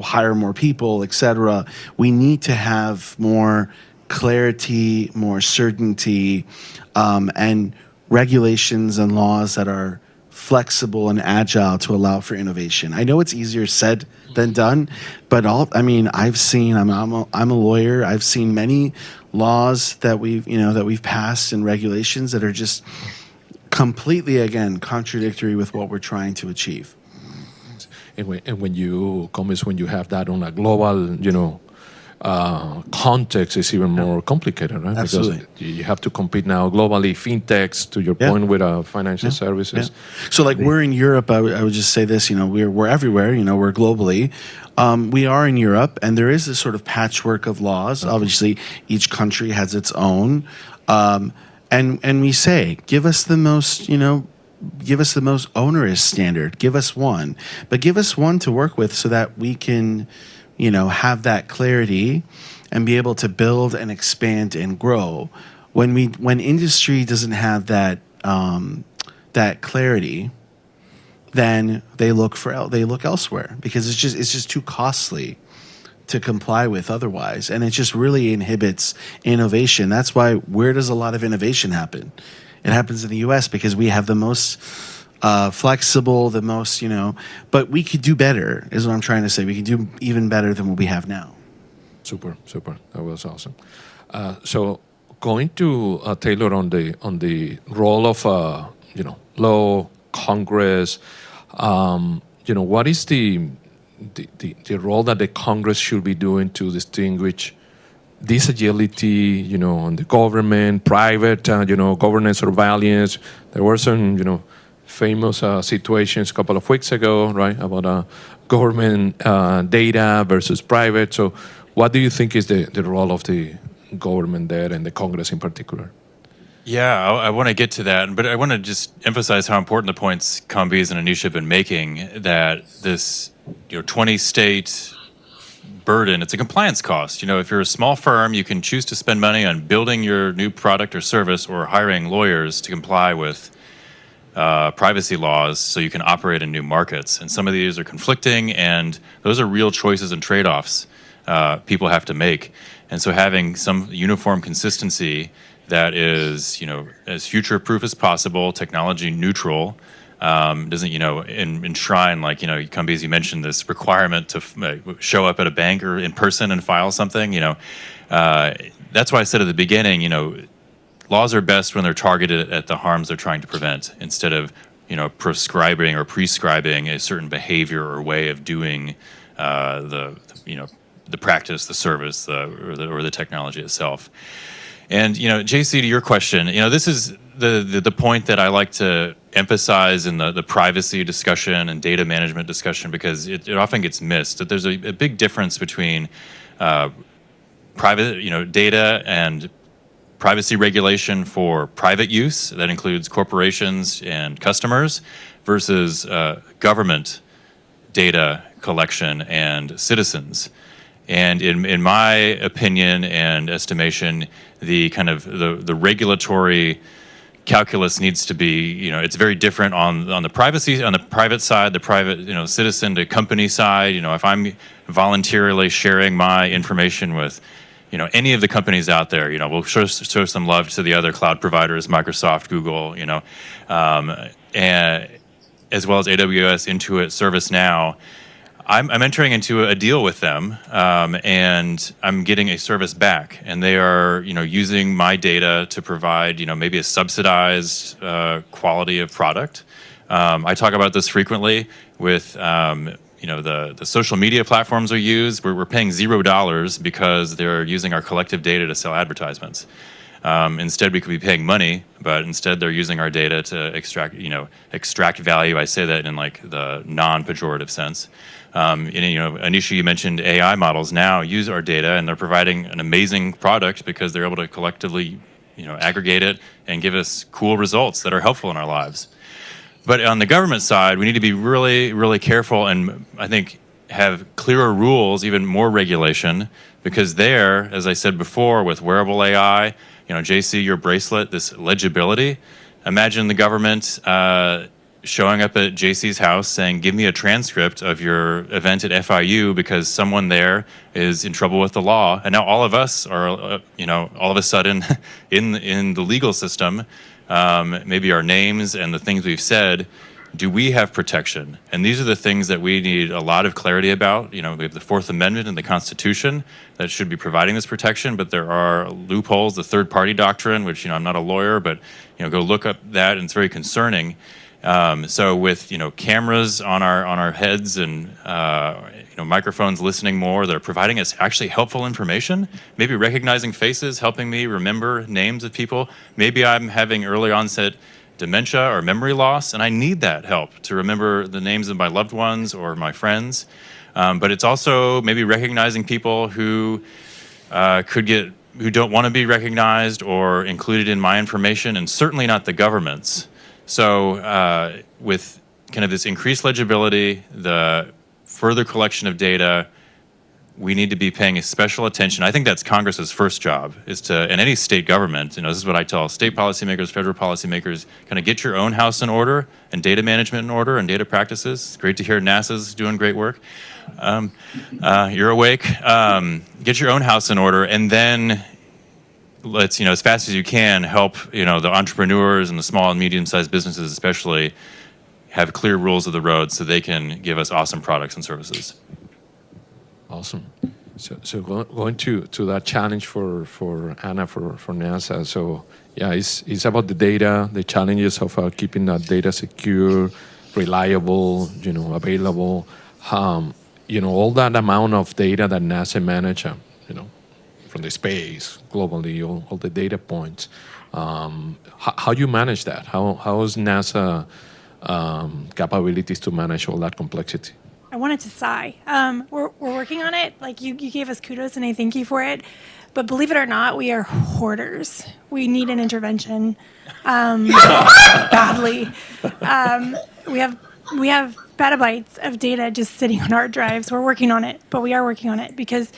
hire more people, et cetera. We need to have more clarity, more certainty, and regulations and laws that are flexible and agile to allow for innovation. I know it's easier said than done, but I've seen. I'm a lawyer. I've seen many laws that we've passed and regulations that are just completely, again, contradictory with what we're trying to achieve. And when you have that on a global, context, is even more complicated, right? Absolutely. Because you have to compete now globally, fintechs, to your point, with financial services. Yeah. So, like, we're in Europe. I would just say this. We're everywhere. We're globally. We are in Europe, and there is this sort of patchwork of laws. Okay. Obviously, each country has its own, and we say, give us the most, give us the most onerous standard. Give us one, but give us one to work with so that we can, have that clarity and be able to build and expand and grow. When industry doesn't have that that clarity, then they look elsewhere because it's just too costly to comply with otherwise, and it just really inhibits innovation. That's why, where does a lot of innovation happen? It happens in the U.S. because we have the most flexible, the most, but we could do better, is what I'm trying to say. We could do even better than what we have now. Super. That was awesome. So going to Taylor on the role of law, Congress. What is the role that the Congress should be doing to distinguish this agility, on the government, private, governance surveillance? There were some, famous situations a couple of weeks ago, right, about government data versus private. So what do you think is the role of the government there and the Congress in particular? Yeah, I want to get to that, but I want to just emphasize how important the points Kambiz and Anisha have been making, that this 20-state burden, it's a compliance cost. If you're a small firm, you can choose to spend money on building your new product or service or hiring lawyers to comply with privacy laws so you can operate in new markets. And some of these are conflicting, and those are real choices and trade-offs people have to make. And so having some uniform consistency that is, as future-proof as possible, technology neutral, doesn't, enshrine, like, Kambiz, you mentioned this requirement to show up at a bank or in person and file something, that's why I said at the beginning, laws are best when they're targeted at the harms they're trying to prevent, instead of, prescribing or prescribing a certain behavior or way of doing the practice, the service, or the technology itself. And, JC, to your question, this is the point that I like to emphasize in the privacy discussion and data management discussion, because it often gets missed, that there's a big difference between private, data and privacy regulation for private use, that includes corporations and customers, versus government data collection and citizens. And in my opinion and estimation, the kind of the regulatory calculus needs to be, it's very different on the privacy, on the private side, the private, citizen to company side. If I'm voluntarily sharing my information with, any of the companies out there, we'll show some love to the other cloud providers, Microsoft, Google, and as well as AWS, Intuit, ServiceNow. I'm entering into a deal with them, and I'm getting a service back, and they are, using my data to provide, maybe a subsidized quality of product. I talk about this frequently with, the social media platforms we use. We're paying $0 because they're using our collective data to sell advertisements. Instead, we could be paying money, but instead they're using our data to extract value. I say that in like the non-pejorative sense. Anisha, you mentioned AI models now use our data, and they're providing an amazing product because they're able to collectively, aggregate it and give us cool results that are helpful in our lives. But on the government side, we need to be really, really careful, and I think have clearer rules, even more regulation, because there, as I said before, with wearable AI, JC, your bracelet, this legibility. Imagine the government showing up at JC's house saying, give me a transcript of your event at FIU because someone there is in trouble with the law. And now all of us are, all of a sudden in the legal system, maybe our names and the things we've said, do we have protection? And these are the things that we need a lot of clarity about. We have the Fourth Amendment in the Constitution that should be providing this protection, but there are loopholes, the third-party doctrine, which, I'm not a lawyer, but, go look up that, and it's very concerning. So with cameras on our heads and microphones listening more, they're providing us actually helpful information. Maybe recognizing faces, helping me remember names of people. Maybe I'm having early onset dementia or memory loss, and I need that help to remember the names of my loved ones or my friends. But it's also maybe recognizing people who who don't want to be recognized or included in my information, and certainly not the government's. So with kind of this increased legibility, the further collection of data, we need to be paying special attention. I think that's Congress's first job, is to, and any state government, this is what I tell state policymakers, federal policymakers, kind of get your own house in order and data management in order and data practices. It's great to hear NASA's doing great work. You're awake. Get your own house in order, and then let's, as fast as you can, help, the entrepreneurs and the small and medium-sized businesses especially have clear rules of the road so they can give us awesome products and services. Awesome. So going to that challenge for Anna, for NASA. So yeah, it's about the data, the challenges of keeping that data secure, reliable, available. All that amount of data that NASA manages, from the space globally, all the data points. How you manage that? How is NASA capabilities to manage all that complexity? I wanted to sigh. We're working on it. Like you gave us kudos, and I thank you for it. But believe it or not, we are hoarders. We need an intervention badly. We have petabytes of data just sitting on our drives. We're working on it, but we are working on it because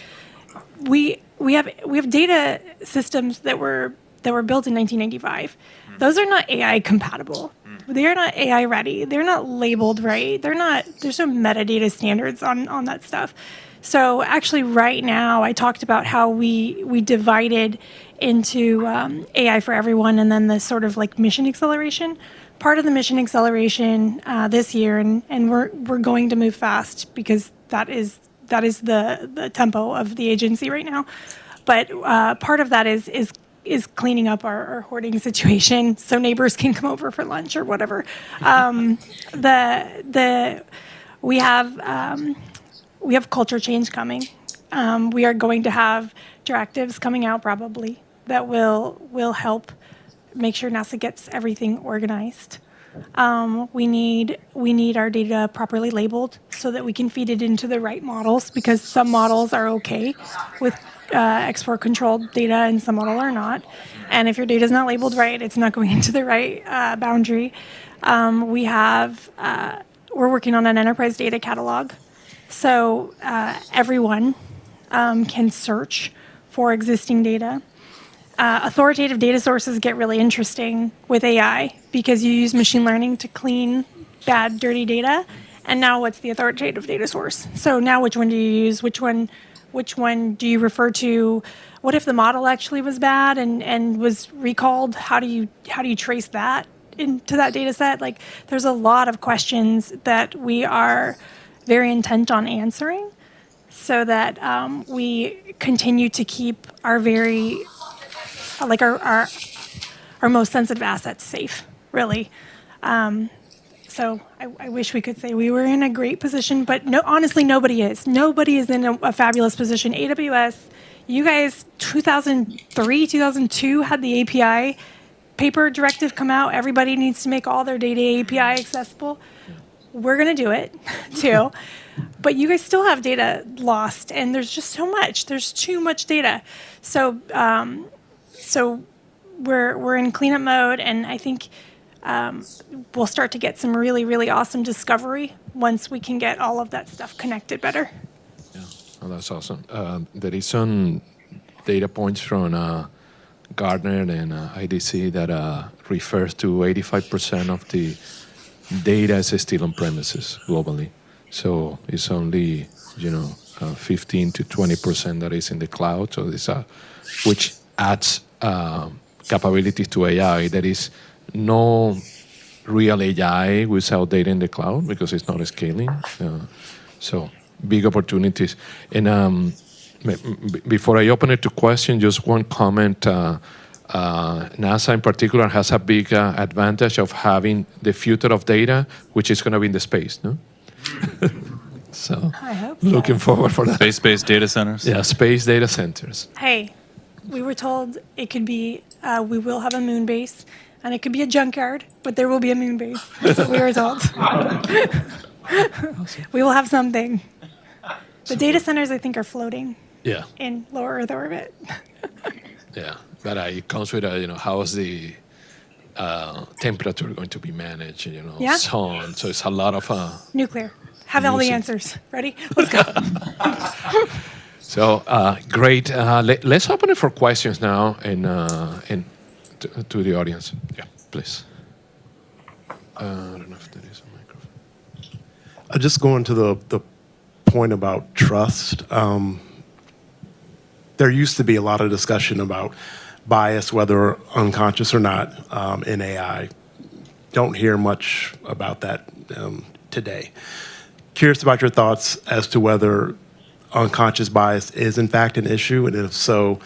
we have data systems that were built in 1995. Those are not AI compatible. They are not AI ready. They're not labeled right. There's no metadata standards on that stuff. So actually right now, I talked about how we divided into AI for everyone and then the sort of like mission acceleration. Part of the mission acceleration this year, and we're going to move fast because that is the tempo of the agency right now. But part of that is cleaning up our hoarding situation so neighbors can come over for lunch or whatever. We have culture change coming. We are going to have directives coming out probably that will help make sure NASA gets everything organized. We need our data properly labeled so that we can feed it into the right models, because some models are okay with export controlled data and some models are not. And if your data is not labeled right, it's not going into the right boundary. We're working on an enterprise data catalog, so everyone can search for existing data. Authoritative data sources get really interesting with AI because you use machine learning to clean bad, dirty data. And now what's the authoritative data source? So now which one do you use? Which one do you refer to? What if the model actually was bad and was recalled? How do you trace that into that data set? Like, there's a lot of questions that we are very intent on answering so that we continue to keep our our most sensitive assets safe, really. So I wish we could say we were in a great position, but no, honestly, nobody is. Nobody is in a fabulous position. AWS, you guys, 2003, 2002 had the API paper directive come out. Everybody needs to make all their data API accessible. We're going to do it, too. But you guys still have data lost, and there's just so much. There's too much data. So we're in cleanup mode, and I think we'll start to get some really, really awesome discovery once we can get all of that stuff connected better. Yeah, oh, that's awesome. There is some data points from Gartner and IDC that refers to 85% of the data is still on premises globally. So it's only 15 to 20% that is in the cloud. So this which adds capabilities to AI. There is no real AI without data in the cloud because it's not scaling. So big opportunities. And before I open it to questions, just one comment. NASA in particular has a big advantage of having the future of data, which is going to be in the space. No? So I hope so. looking forward for that. Space-based data centers? Yeah, space data centers. Hey, we were told it could be, we will have a moon base, and it could be a junkyard, but there will be a moon base. That's what we were told. We will have something. The data centers, I think, are floating Yeah, in low Earth orbit. yeah. But it comes with how is the temperature going to be managed? Yeah. So on. So it's a lot of. Nuclear. Have all the Music. answers. Ready? Let's go. So great. Let's open it for questions now, and to the audience. Yeah, please. I don't know if there is a microphone. Just going to the point about trust. There used to be a lot of discussion about bias, whether unconscious or not, in AI. Don't hear much about that today. Curious about your thoughts as to whether unconscious bias is in fact an issue, and if so,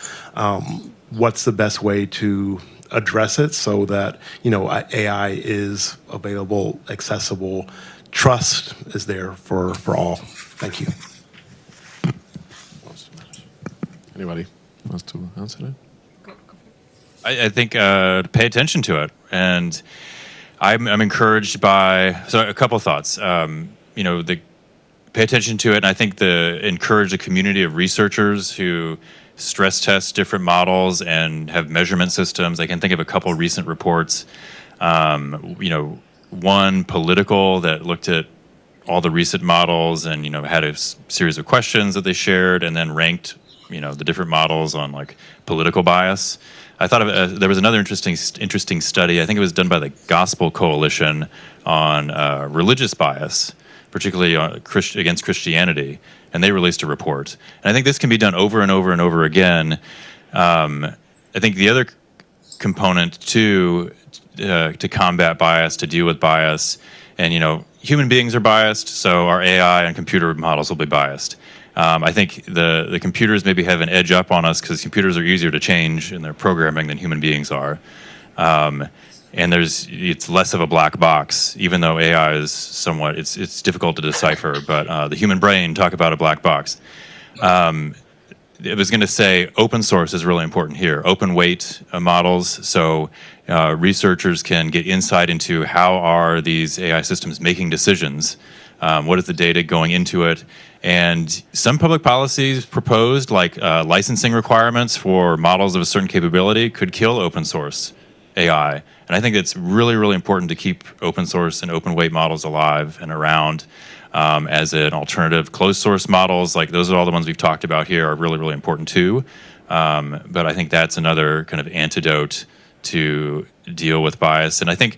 what's the best way to address it so that AI is available, accessible, trust is there for all. Thank you. Anybody wants to answer that? I think pay attention to it, and I'm encouraged by a couple of thoughts. Pay attention to it, and I think encourage a community of researchers who stress test different models and have measurement systems. I can think of a couple of recent reports. One political that looked at all the recent models and had a series of questions that they shared, and then ranked the different models on like political bias. I thought there was another interesting study. I think it was done by the Gospel Coalition on religious bias, particularly against Christianity, and they released a report. And I think this can be done over and over and over again. I think the other component to combat bias, to deal with bias, and human beings are biased, so our AI and computer models will be biased. I think the computers maybe have an edge up on us because computers are easier to change in their programming than human beings are. And it's less of a black box, even though AI is somewhat, it's difficult to decipher, but the human brain, talk about a black box. I was going to say open source is really important here, open weight models, so researchers can get insight into how are these AI systems making decisions, what is the data going into it, and some public policies proposed, like licensing requirements for models of a certain capability, could kill open source AI. And I think it's really, really important to keep open source and open weight models alive and around as an alternative. Closed source models, like those are all the ones we've talked about here, are really, really important too. But I think that's another kind of antidote to deal with bias. And I think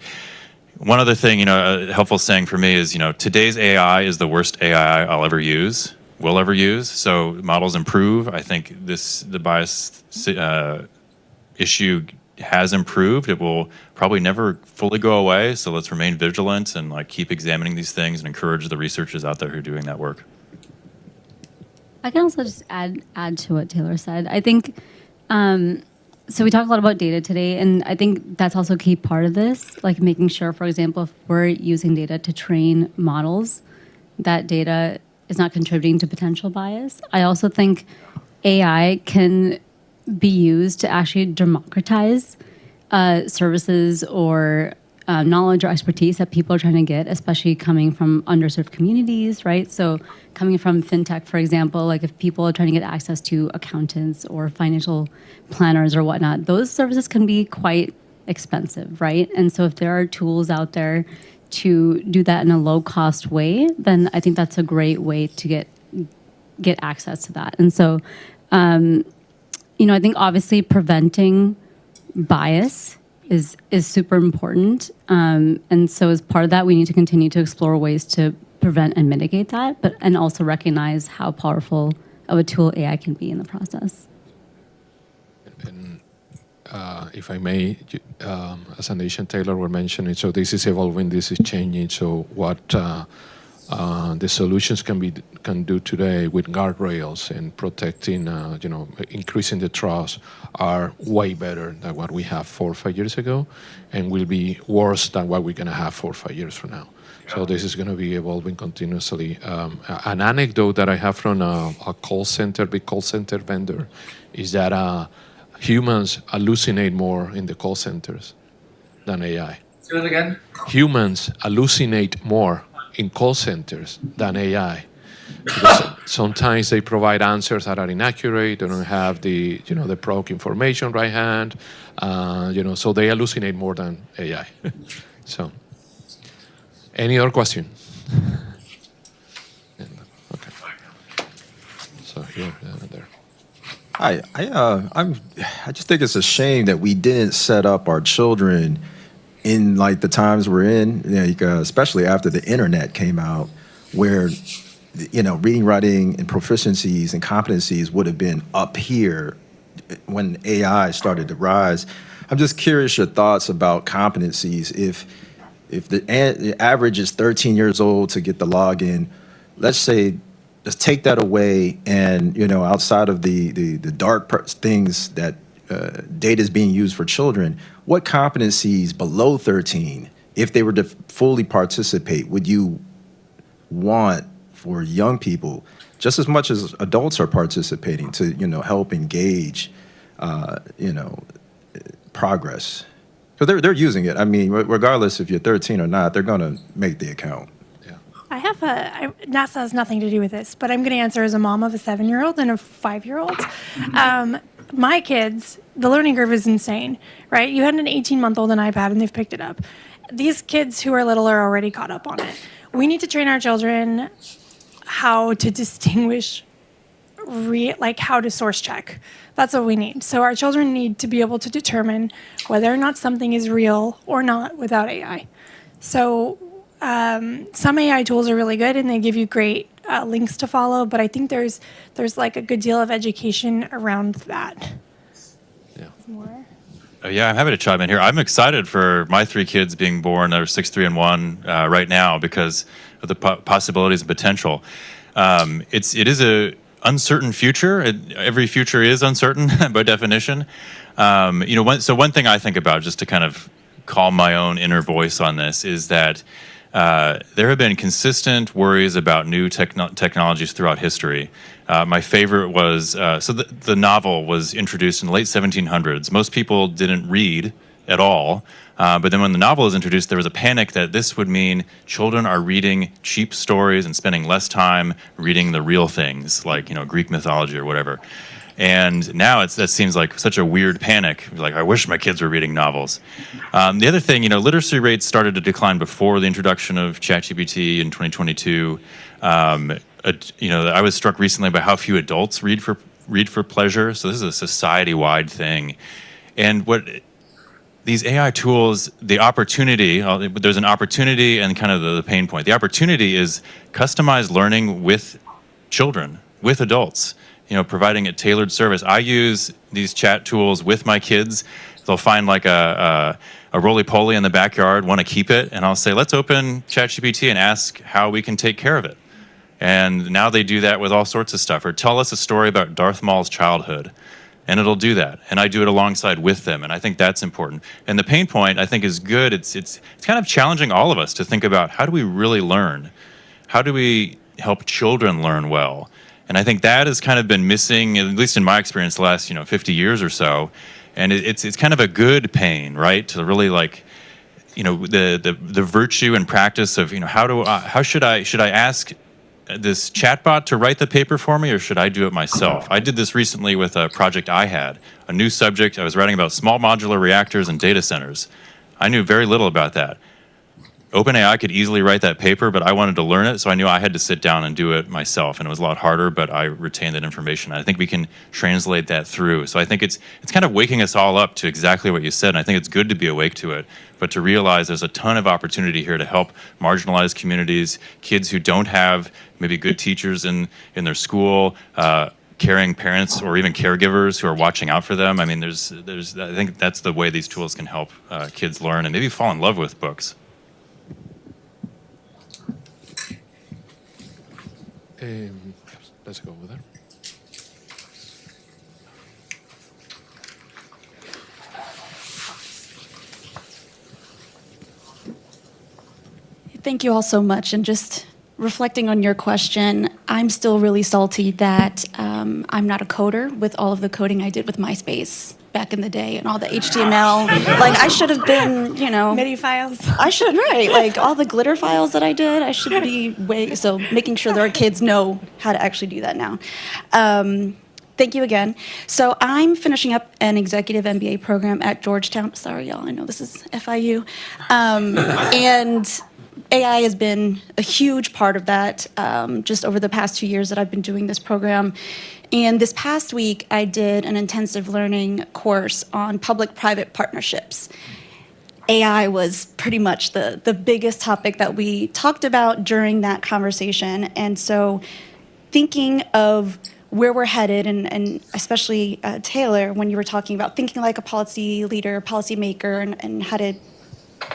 one other thing, a helpful saying for me is, today's AI is the worst AI I'll ever use, will ever use. So models improve. I think the bias issue has improved. It will probably never fully go away. So let's remain vigilant and keep examining these things and encourage the researchers out there who are doing that work. I can also just add to what Taylor said. I think, so we talked a lot about data today, and I think that's also a key part of this, like making sure, for example, if we're using data to train models, that data is not contributing to potential bias. I also think AI can be used to actually democratize services or knowledge or expertise that people are trying to get, especially coming from underserved communities, right? So coming from fintech, for example, like if people are trying to get access to accountants or financial planners or whatnot, those services can be quite expensive, right? And so if there are tools out there to do that in a low-cost way, then I think that's a great way to get access to that. And so, I think obviously preventing bias is super important. And so as part of that, we need to continue to explore ways to prevent and mitigate that, and also recognize how powerful of a tool AI can be in the process. And if I may, as Anisha and Taylor were mentioning, so this is evolving, this is changing. So what the solutions can do today with guardrails and protecting, increasing the trust are way better than what we have 4 or 5 years ago, and will be worse than what we're going to have 4 or 5 years from now. So this is going to be evolving continuously. An anecdote that I have from a big call center vendor, is that humans hallucinate more in the call centers than AI. Say that again. Humans hallucinate more in call centers than AI. Because sometimes they provide answers that are inaccurate. They don't have the proc information right hand. So they hallucinate more than AI. So, any other question? Okay. So here, there. Hi, I just think it's a shame that we didn't set up our children in like the times we're in, especially after the internet came out, where reading, writing, and proficiencies and competencies would have been up here when AI started to rise. I'm just curious your thoughts about competencies. If the average is 13 years old to get the login, let's say, let's take that away, and outside of the dark things that data is being used for children, what competencies below 13, if they were to fully participate, would you want for young people, just as much as adults are participating, to help engage progress? Because they're using it. I mean, regardless if you're 13 or not, they're going to make the account. NASA has nothing to do with this, but I'm going to answer as a mom of a 7-year-old and a 5-year-old. My kids, the learning curve is insane, right? You had an 18-month-old an iPad and they've picked it up. These kids who are little are already caught up on it. We need to train our children how to distinguish, how to source check. That's what we need. So our children need to be able to determine whether or not something is real or not without AI. So some AI tools are really good and they give you great links to follow, but I think there's like a good deal of education around that. Yeah. More? Yeah, I'm happy to chime in here. I'm excited for my 3 kids being born. They're 6, 3, and 1 right now because of the possibilities and potential. It is a uncertain future. Every future is uncertain by definition. So one thing I think about, just to kind of calm my own inner voice on this, is that there have been consistent worries about new technologies throughout history. My favorite was, the novel was introduced in the late 1700s. Most people didn't read at all. But then when the novel was introduced, there was a panic that this would mean children are reading cheap stories and spending less time reading the real things, like Greek mythology or whatever. And now that seems like such a weird panic. Like, I wish my kids were reading novels. The other thing, literacy rates started to decline before the introduction of ChatGPT in 2022. I was struck recently by how few adults read for pleasure. So this is a society-wide thing. And what these AI tools, the opportunity, there's an opportunity and kind of the pain point. The opportunity is customized learning with children, with adults. Providing a tailored service. I use these chat tools with my kids. They'll find like a roly-poly in the backyard, want to keep it, and I'll say, let's open ChatGPT and ask how we can take care of it. And now they do that with all sorts of stuff. Or tell us a story about Darth Maul's childhood, and it'll do that. And I do it alongside with them, and I think that's important. And the pain point, I think, is good. It's kind of challenging all of us to think about, how do we really learn? How do we help children learn well? And I think that has kind of been missing, at least in my experience, the last 50 years or so. And it's kind of a good pain, right? To really the virtue and practice of how should I ask this chatbot to write the paper for me, or should I do it myself? I did this recently with a project I had, a new subject. I was writing about small modular reactors and data centers. I knew very little about that. OpenAI could easily write that paper, but I wanted to learn it, so I knew I had to sit down and do it myself, and it was a lot harder, but I retained that information. I think we can translate that through. So I think it's kind of waking us all up to exactly what you said, and I think it's good to be awake to it, but to realize there's a ton of opportunity here to help marginalized communities, kids who don't have maybe good teachers in their school, caring parents or even caregivers who are watching out for them. I mean, there's I think that's the way these tools can help kids learn and maybe fall in love with books. Let's go over there. Thank you all so much. And just reflecting on your question, I'm still really salty that I'm not a coder with all of the coding I did with MySpace back in the day and all the HTML. Like, I should have been, MIDI files. I should, right. Like, all the glitter files that I did, I should be so making sure that our kids know how to actually do that now. Thank you again. So I'm finishing up an executive MBA program at Georgetown. Sorry, y'all, I know this is FIU. And AI has been a huge part of that just over the past 2 years that I've been doing this program. And this past week, I did an intensive learning course on public-private partnerships. AI was pretty much the biggest topic that we talked about during that conversation. And so thinking of where we're headed, and especially Taylor, when you were talking about thinking like a policy leader, policy maker, and how to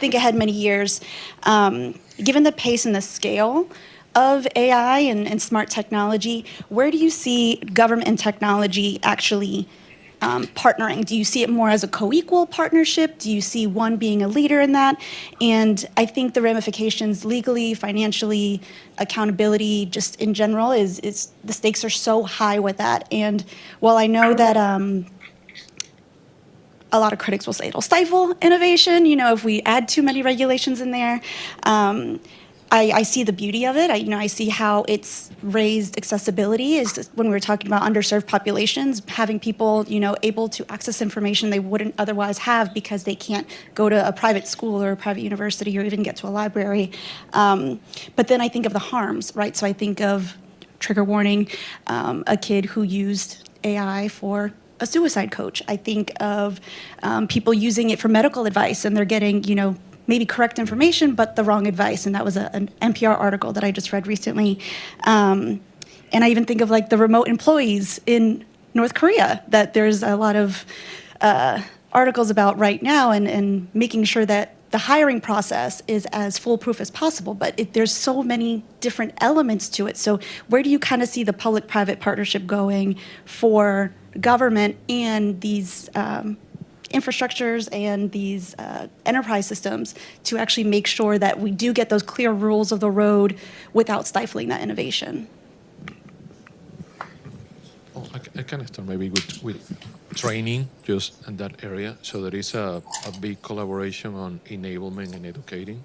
think ahead many years, given the pace and the scale of AI and smart technology, where do you see government and technology actually partnering? Do you see it more as a co-equal partnership? Do you see one being a leader in that? And I think the ramifications legally, financially, accountability, just in general, is the stakes are so high with that. And while I know that a lot of critics will say it'll stifle innovation, if we add too many regulations in there, I see the beauty of it. I see how it's raised accessibility. Is when we were talking about underserved populations, having people, able to access information they wouldn't otherwise have because they can't go to a private school or a private university or even get to a library. But then I think of the harms, right? So I think of, trigger warning, a kid who used AI for a suicide coach. I think of people using it for medical advice and they're getting, maybe correct information, but the wrong advice. And that was an NPR article that I just read recently. And I even think of like the remote employees in North Korea that there's a lot of articles about right now and making sure that the hiring process is as foolproof as possible. But there's so many different elements to it. So where do you kind of see the public-private partnership going for government and these infrastructures and these enterprise systems to actually make sure that we do get those clear rules of the road without stifling that innovation? Oh, I can start maybe with training just in that area. So there is a big collaboration on enablement and educating.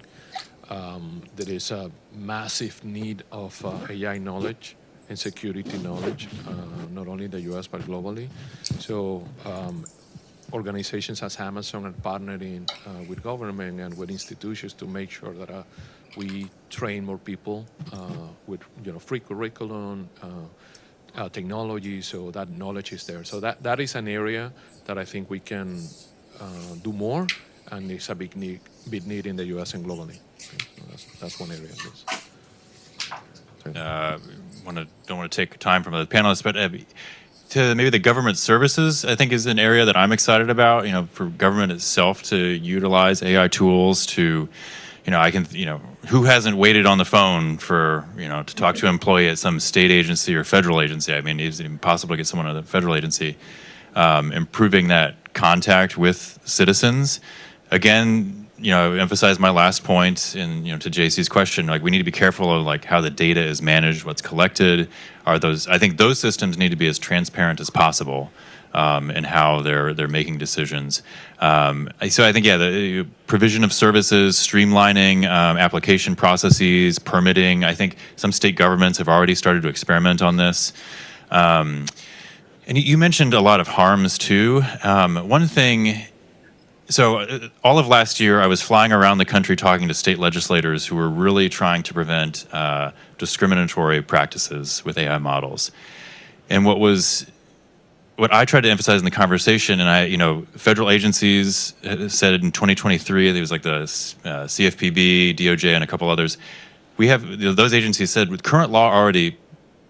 There is a massive need of AI knowledge and security knowledge, not only in the US, but globally. So organizations as Amazon are partnering with government and with institutions to make sure that we train more people with free curriculum, technology, so that knowledge is there. So that is an area that I think we can do more, and it's a big need in the US and globally. So that's one area of this. Don't want to take time from the panelists, but to maybe the government services, I think is an area that I'm excited about. For government itself to utilize AI tools to, who hasn't waited on the phone for, to talk to an employee at some state agency or federal agency? I mean, is it impossible to get someone at a federal agency? Improving that contact with citizens. Again, emphasize my last point in, to JC's question, like we need to be careful of like how the data is managed, what's collected. I think those systems need to be as transparent as possible in how they're making decisions. So I think, the provision of services, streamlining application processes, permitting. I think some state governments have already started to experiment on this. And you mentioned a lot of harms too. One thing, So all of last year, I was flying around the country talking to state legislators who were really trying to prevent discriminatory practices with AI models. And what I tried to emphasize in the conversation, and federal agencies said in 2023, there was like the CFPB, DOJ, and a couple others. We have those agencies said with current law already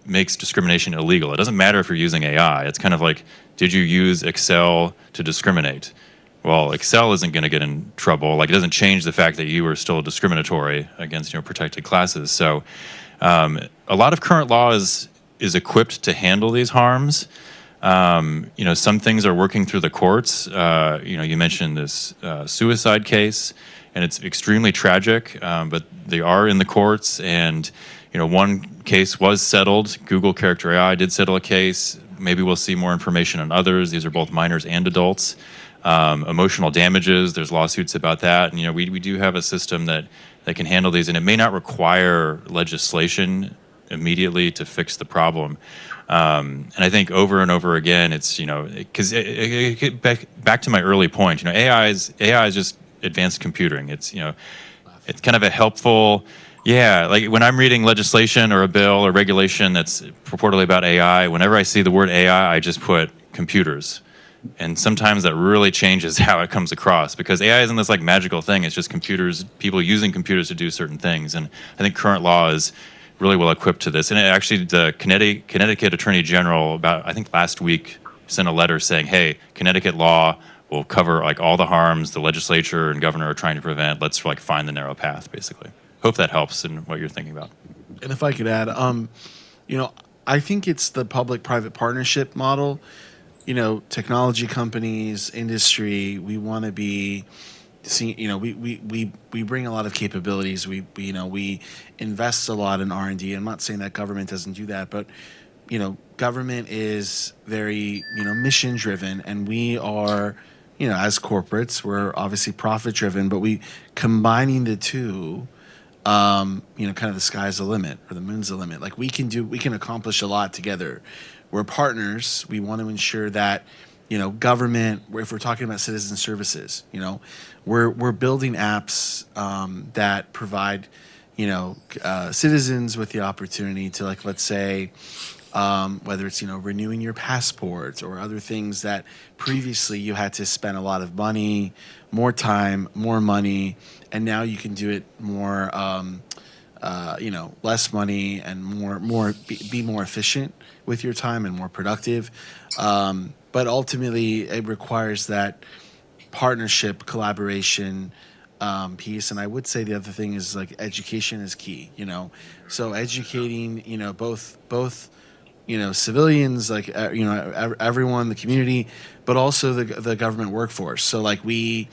makes discrimination illegal. It doesn't matter if you're using AI. It's kind of like, did you use Excel to discriminate? Well, Excel isn't going to get in trouble. Like, it doesn't change the fact that you are still discriminatory against protected classes. So a lot of current law is equipped to handle these harms. Some things are working through the courts. You mentioned this suicide case, and it's extremely tragic, but they are in the courts. And, one case was settled. Google Character AI did settle a case. Maybe we'll see more information on others. These are both minors and adults. Emotional damages, there's lawsuits about that. And, we do have a system that can handle these, and it may not require legislation immediately to fix the problem. And I think over and over again, it's, because back to my early point, AI is just advanced computing. It's, it's kind of a helpful, like when I'm reading legislation or a bill or regulation that's purportedly about AI, whenever I see the word AI, I just put computers. And sometimes that really changes how it comes across, because AI isn't this like magical thing. It's just computers, people using computers to do certain things. And I think current law is really well equipped to this. And actually, the Connecticut Attorney General, I think last week, sent a letter saying, hey, Connecticut law will cover like all the harms the legislature and governor are trying to prevent. Let's find the narrow path, basically. Hope that helps in what you're thinking about. And if I could add, I think it's the public-private partnership model. Technology companies, industry, we want to be seen. We bring a lot of capabilities. We invest a lot in R&D. I'm not saying that government doesn't do that, but government is very mission driven, and we are as corporates, we're obviously profit driven, but we combining the two. Kind of the sky's the limit, or the moon's the limit. Like we can accomplish a lot together. We're partners. We want to ensure that, government, if we're talking about citizen services, we're building apps that provide, citizens with the opportunity to, like, let's say, whether it's, renewing your passport or other things that previously you had to spend a lot of money, more time, more money, and now you can do it more, less money and be more efficient with your time and more productive. But ultimately, it requires that partnership, collaboration piece. And I would say the other thing is like education is key. So educating, both civilians, like everyone, the community, but also the government workforce. So like we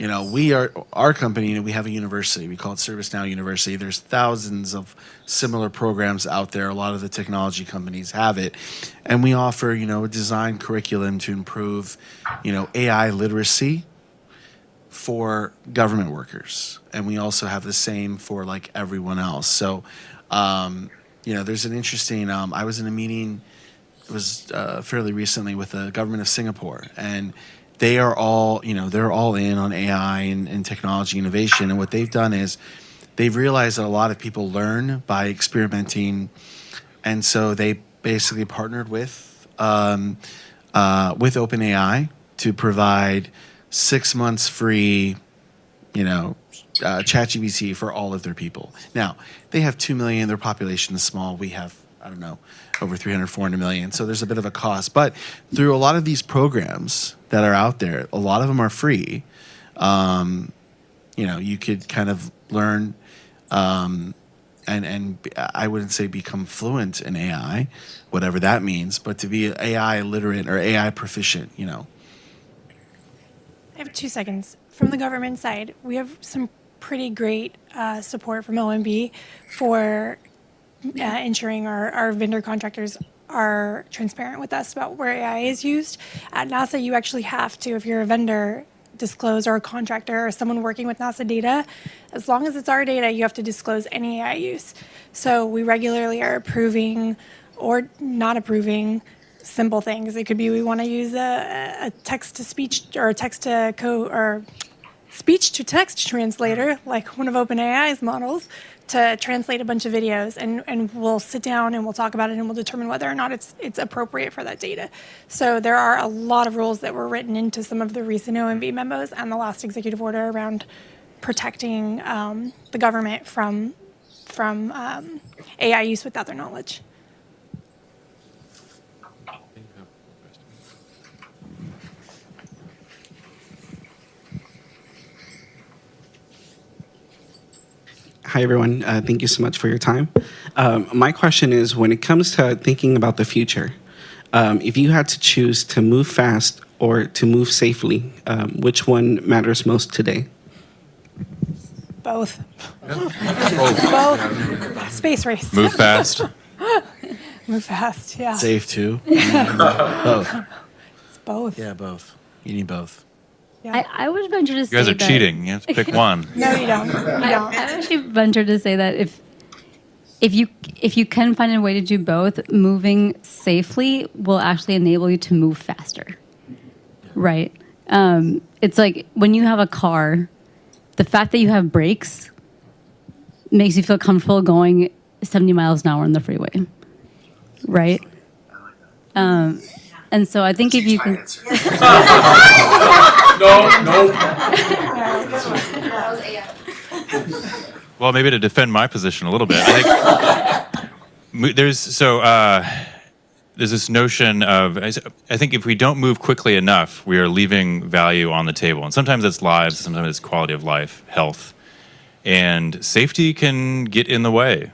are our company. We have a university. We call it ServiceNow University. There's thousands of similar programs out there. A lot of the technology companies have it, and we offer a design curriculum to improve AI literacy for government workers, and we also have the same for like everyone else. So there's an interesting. I was in a meeting. It was fairly recently with the government of Singapore, and they are all, they're all in on AI and technology innovation. And what they've done is they've realized that a lot of people learn by experimenting. And so they basically partnered with OpenAI to provide 6 months free, ChatGPT for all of their people. Now, they have 2 million. Their population is small. We have, I don't know, over 300, 400 million. So there's a bit of a cost. But through a lot of these programs that are out there, a lot of them are free. You could kind of learn and I wouldn't say become fluent in AI, whatever that means, but to be AI literate or AI proficient, I have 2 seconds. From the government side, we have some pretty great support from OMB for ensuring our vendor contractors are transparent with us about where AI is used. At NASA, you actually have to, if you're a vendor, disclose, or a contractor or someone working with NASA data. As long as it's our data, you have to disclose any AI use. So we regularly are approving or not approving simple things. It could be we want to use a text to speech or a text to or speech to text translator, like one of OpenAI's models, to translate a bunch of videos, and we'll sit down and we'll talk about it and we'll determine whether or not it's appropriate for that data. So there are a lot of rules that were written into some of the recent OMB memos and the last executive order around protecting the government from AI use without their knowledge. Hi, everyone. Thank you so much for your time. My question is, when it comes to thinking about the future, if you had to choose to move fast or to move safely, which one matters most today? Both. Both. Space race. Move fast. Move fast, yeah. Safe too. Both. It's both. Yeah, both. You need both. Yeah. I would venture to say You guys are that, cheating. You have to pick one. No, you don't. You don't. I actually venture to say that if you can find a way to do both, moving safely will actually enable you to move faster. Right? It's like when you have a car, the fact that you have brakes makes you feel comfortable going 70 miles an hour on the freeway. Right? And so I think if you can... No. Well, maybe to defend my position a little bit, I think there's this notion of, I think if we don't move quickly enough, we are leaving value on the table. And sometimes it's lives, sometimes it's quality of life, health. And safety can get in the way.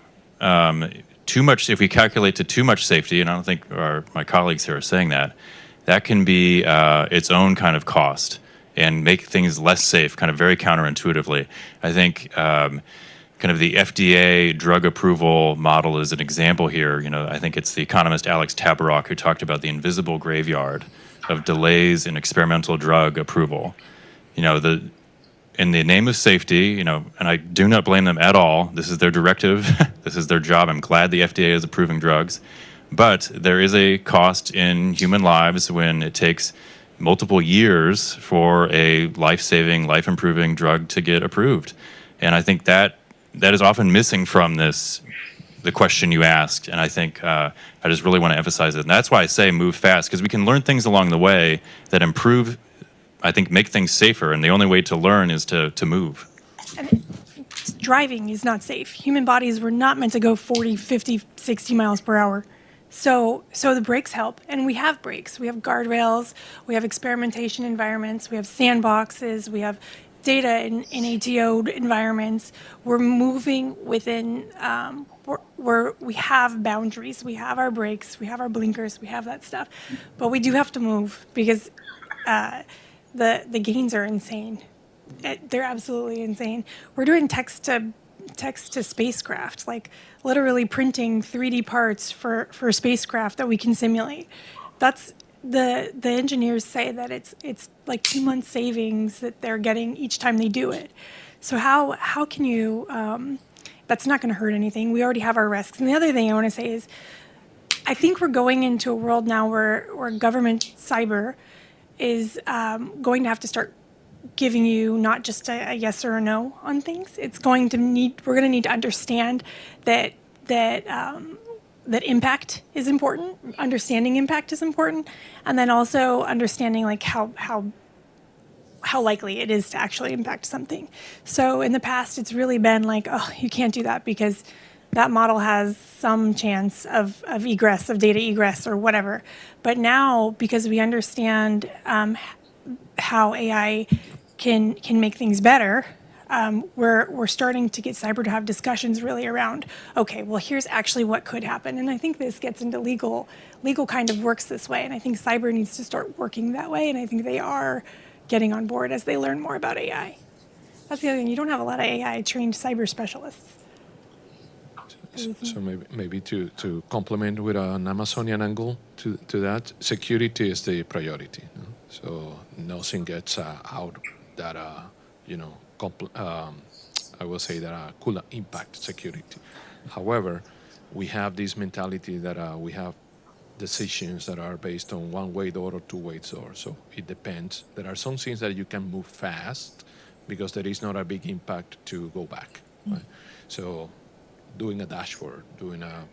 Too much, if we calculate to too much safety, and I don't think my colleagues here are saying that, that can be its own kind of cost and make things less safe, kind of very counterintuitively. I think kind of the FDA drug approval model is an example here. You know, I think it's the economist Alex Tabarrok who talked about the invisible graveyard of delays in experimental drug approval. You know, in the name of safety, you know, and I do not blame them at all. This is their directive. This is their job. I'm glad the FDA is approving drugs. But there is a cost in human lives when it takes multiple years for a life-saving, life-improving drug to get approved. And I think that is often missing from the question you asked. And I think I just really want to emphasize it. And that's why I say move fast, because we can learn things along the way that improve, I think, make things safer. And the only way to learn is to move. And driving is not safe. Human bodies were not meant to go 40, 50, 60 miles per hour. So the brakes help, and we have brakes. We have guardrails, we have experimentation environments, we have sandboxes, we have data in ATO environments. We're moving within, we have boundaries. We have our brakes, we have our blinkers, we have that stuff. But we do have to move because the gains are insane. They're absolutely insane. We're doing text to spacecraft, like literally printing 3D parts for spacecraft that we can simulate. That's the engineers say that it's like 2 months savings that they're getting each time they do it. So how can you? That's not going to hurt anything. We already have our risks. And the other thing I want to say is, I think we're going into a world now where government cyber is going to have to start giving you not just a yes or a no on things. We're going to need to understand that impact is important, understanding impact is important, and then also understanding like how likely it is to actually impact something. So in the past, it's really been like, oh, you can't do that because that model has some chance of egress, of data egress or whatever. But now, because we understand how AI can make things better, we're starting to get cyber to have discussions really around, okay, well, here's actually what could happen. And I think this gets into legal kind of works this way. And I think cyber needs to start working that way. And I think they are getting on board as they learn more about AI. That's the other thing. You don't have a lot of AI trained cyber specialists. So maybe to complement with an Amazonian angle to that, security is the priority. No? So nothing gets out that, I will say that could impact security. However, we have this mentality that we have decisions that are based on one-way door or two-way door. So it depends. There are some things that you can move fast because there is not a big impact to go back. Right? So doing a dashboard, doing a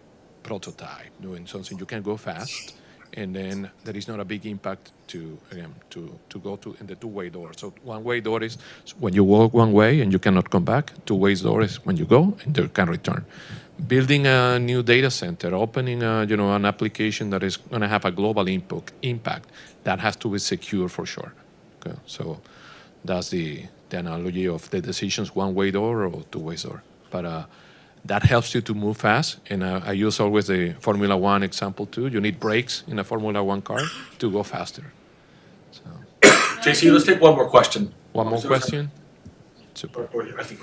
prototype, doing something, you can go fast, and then there is not a big impact to go to in the two-way door. So one-way door is when you walk one way and you cannot come back. Two-way door is when you go and you can return. Building a new data center, opening an application that is going to have a global impact, that has to be secure for sure. Okay? So that's the analogy of the decisions, one-way door or two-way door. But that helps you to move fast. And I use always the Formula One example too. You need brakes in a Formula One car to go faster. So, JC, let's take one more question. one more question? Super. I think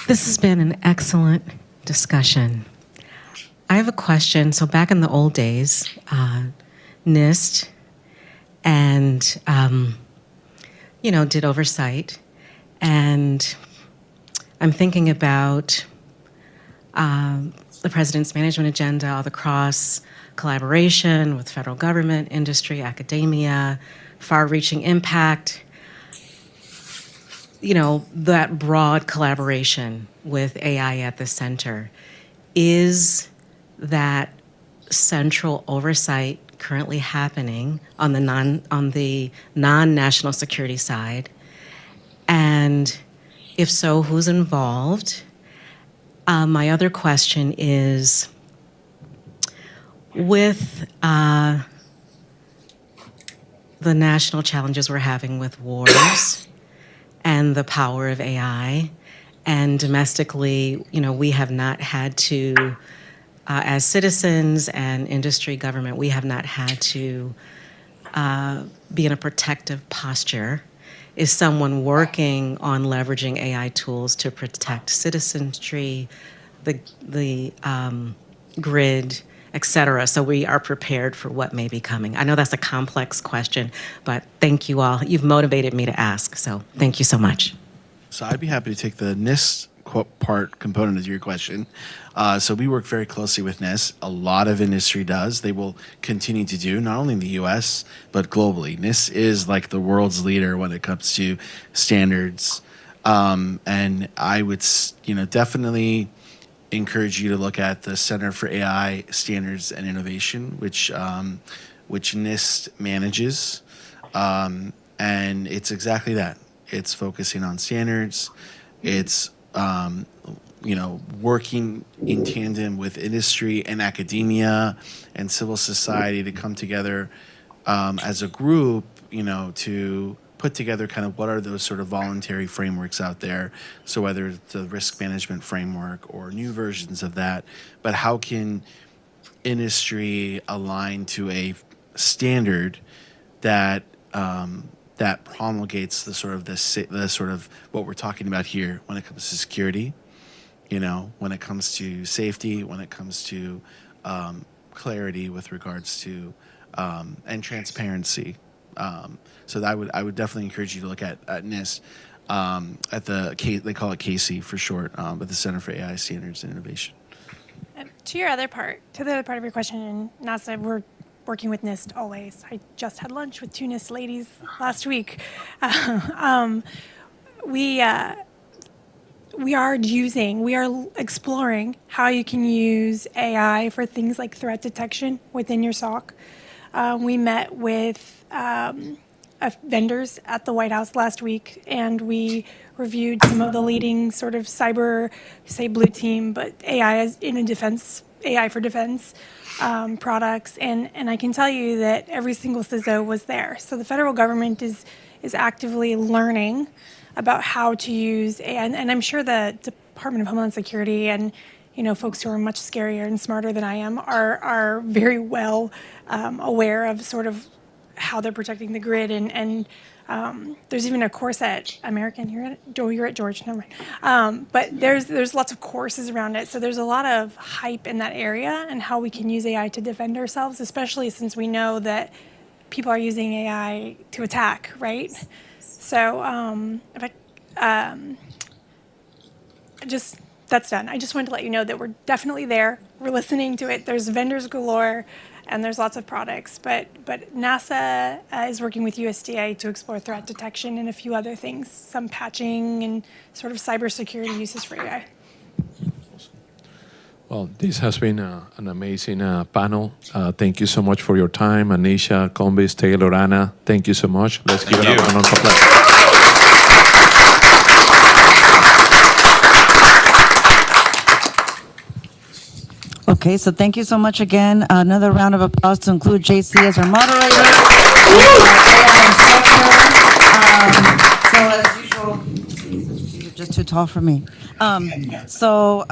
This has been an excellent discussion. I have a question. So back in the old days, NIST and, did oversight. And I'm thinking about the president's management agenda, all the cross collaboration with federal government, industry, academia, far-reaching impact. That broad collaboration with AI at the center. Is that central oversight currently happening on the non-national security side? And if so, who's involved? My other question is, with the national challenges we're having with wars and the power of AI, and domestically, we have not had to, as citizens and industry government, we have not had to be in a protective posture. Is someone working on leveraging AI tools to protect citizenry, the grid, et cetera, so we are prepared for what may be coming? I know that's a complex question, but thank you all. You've motivated me to ask, so thank you so much. So I'd be happy to take the NIST component of your question. So we work very closely with NIST. A lot of industry does. They will continue to do, not only in the U.S., but globally. NIST is like the world's leader when it comes to standards. And I would, definitely encourage you to look at the Center for AI Standards and Innovation, which NIST manages. And it's exactly that. It's focusing on standards. It's working in tandem with industry and academia and civil society to come together as a group, to put together kind of what are those sort of voluntary frameworks out there. So whether it's the risk management framework or new versions of that, but how can industry align to a standard that that promulgates the sort of what we're talking about here when it comes to security, when it comes to safety, when it comes to clarity with regards to and transparency. So that I would definitely encourage you to look at NIST at they call it CASE for short, but the Center for AI Standards and Innovation. To the other part of your question, NASA, we're working with NIST always. I just had lunch with 2 NIST ladies last week. We are exploring how you can use AI for things like threat detection within your SOC. We met with vendors at the White House last week, and we reviewed some of the leading sort of cyber, say blue team, but AI for defense products. And I can tell you that every single CISO was there. So the federal government is actively learning about how to use AI. And I'm sure the Department of Homeland Security and folks who are much scarier and smarter than I am are very well aware of sort of how they're protecting the grid. And there's even a course at American. You're at George, never mind. But there's lots of courses around it. So there's a lot of hype in that area and how we can use AI to defend ourselves, especially since we know that people are using AI to attack, right? So just that's done. I just wanted to let you know that we're definitely there. We're listening to it. There's vendors galore, and there's lots of products. But NASA is working with USDA to explore threat detection and a few other things, some patching and sort of cybersecurity uses for AI. Well, this has been an amazing panel. Thank you so much for your time. Anisha, Combis, Taylor, Anna, thank you so much. Let's give it up a round of applause. Okay, so thank you so much again. Another round of applause to include JC as our moderator. So as usual, you're just too tall for me. What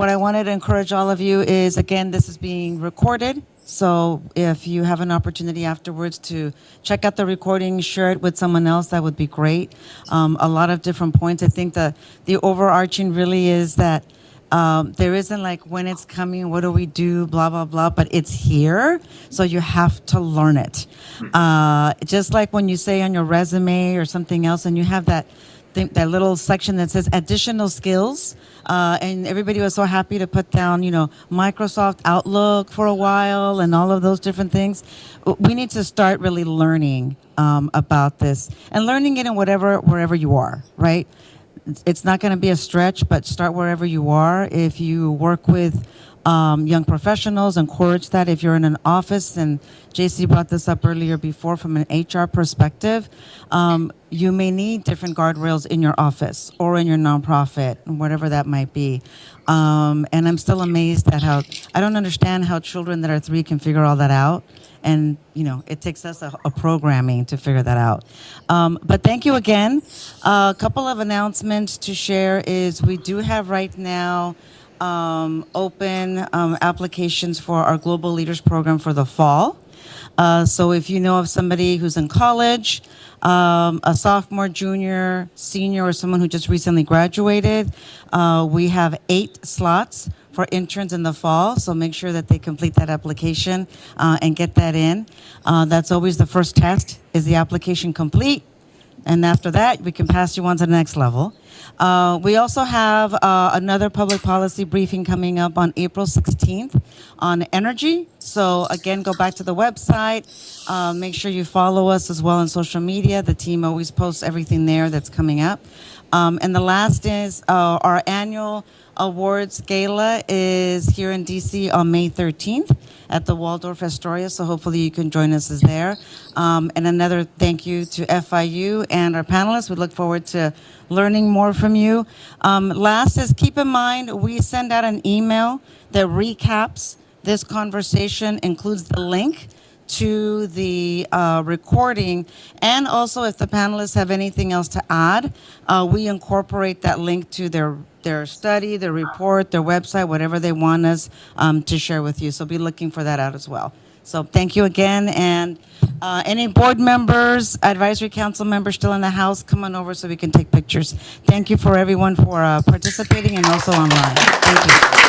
I wanted to encourage all of you is, again, this is being recorded. So if you have an opportunity afterwards to check out the recording, share it with someone else, that would be great. A lot of different points. I think the overarching really is that there isn't like when it's coming, what do we do, blah, blah, blah, but it's here. So you have to learn it. Just like when you say on your resume or something else and you have that little section that says additional skills, and everybody was so happy to put down, Microsoft Outlook for a while and all of those different things. We need to start really learning about this and learning it in wherever you are, right? It's not going to be a stretch, but start wherever you are. If you work with young professionals, encourage that. If you're in an office, and JC brought this up earlier before from an HR perspective, you may need different guardrails in your office or in your nonprofit, whatever that might be. And I'm still amazed at I don't understand how children that are 3 can figure all that out. And, it takes us a programming to figure that out. But thank you again. A couple of announcements to share is we do have right now open applications for our Global Leaders Program for the fall. So if you know of somebody who's in college, a sophomore, junior, senior, or someone who just recently graduated, we have 8 slots for interns in the fall, so make sure that they complete that application and get that in. That's always the first test. Is the application complete? And after that, we can pass you on to the next level. We also have another public policy briefing coming up on April 16th on energy. So again, go back to the website. Make sure you follow us as well on social media. The team always posts everything there that's coming up. And the last is our annual awards gala is here in DC on May 13th at the Waldorf Astoria, so hopefully you can join us there. And another thank you to FIU and our panelists. We look forward to learning more from you. Last is keep in mind, we send out an email that recaps this conversation, includes the link to the recording, and also if the panelists have anything else to add, we incorporate that link to their study, their report, their website, whatever they want us to share with you. So be looking for that out as well. So thank you again, and any board members, advisory council members still in the house, come on over so we can take pictures. Thank you for everyone for participating and also online. Thank you.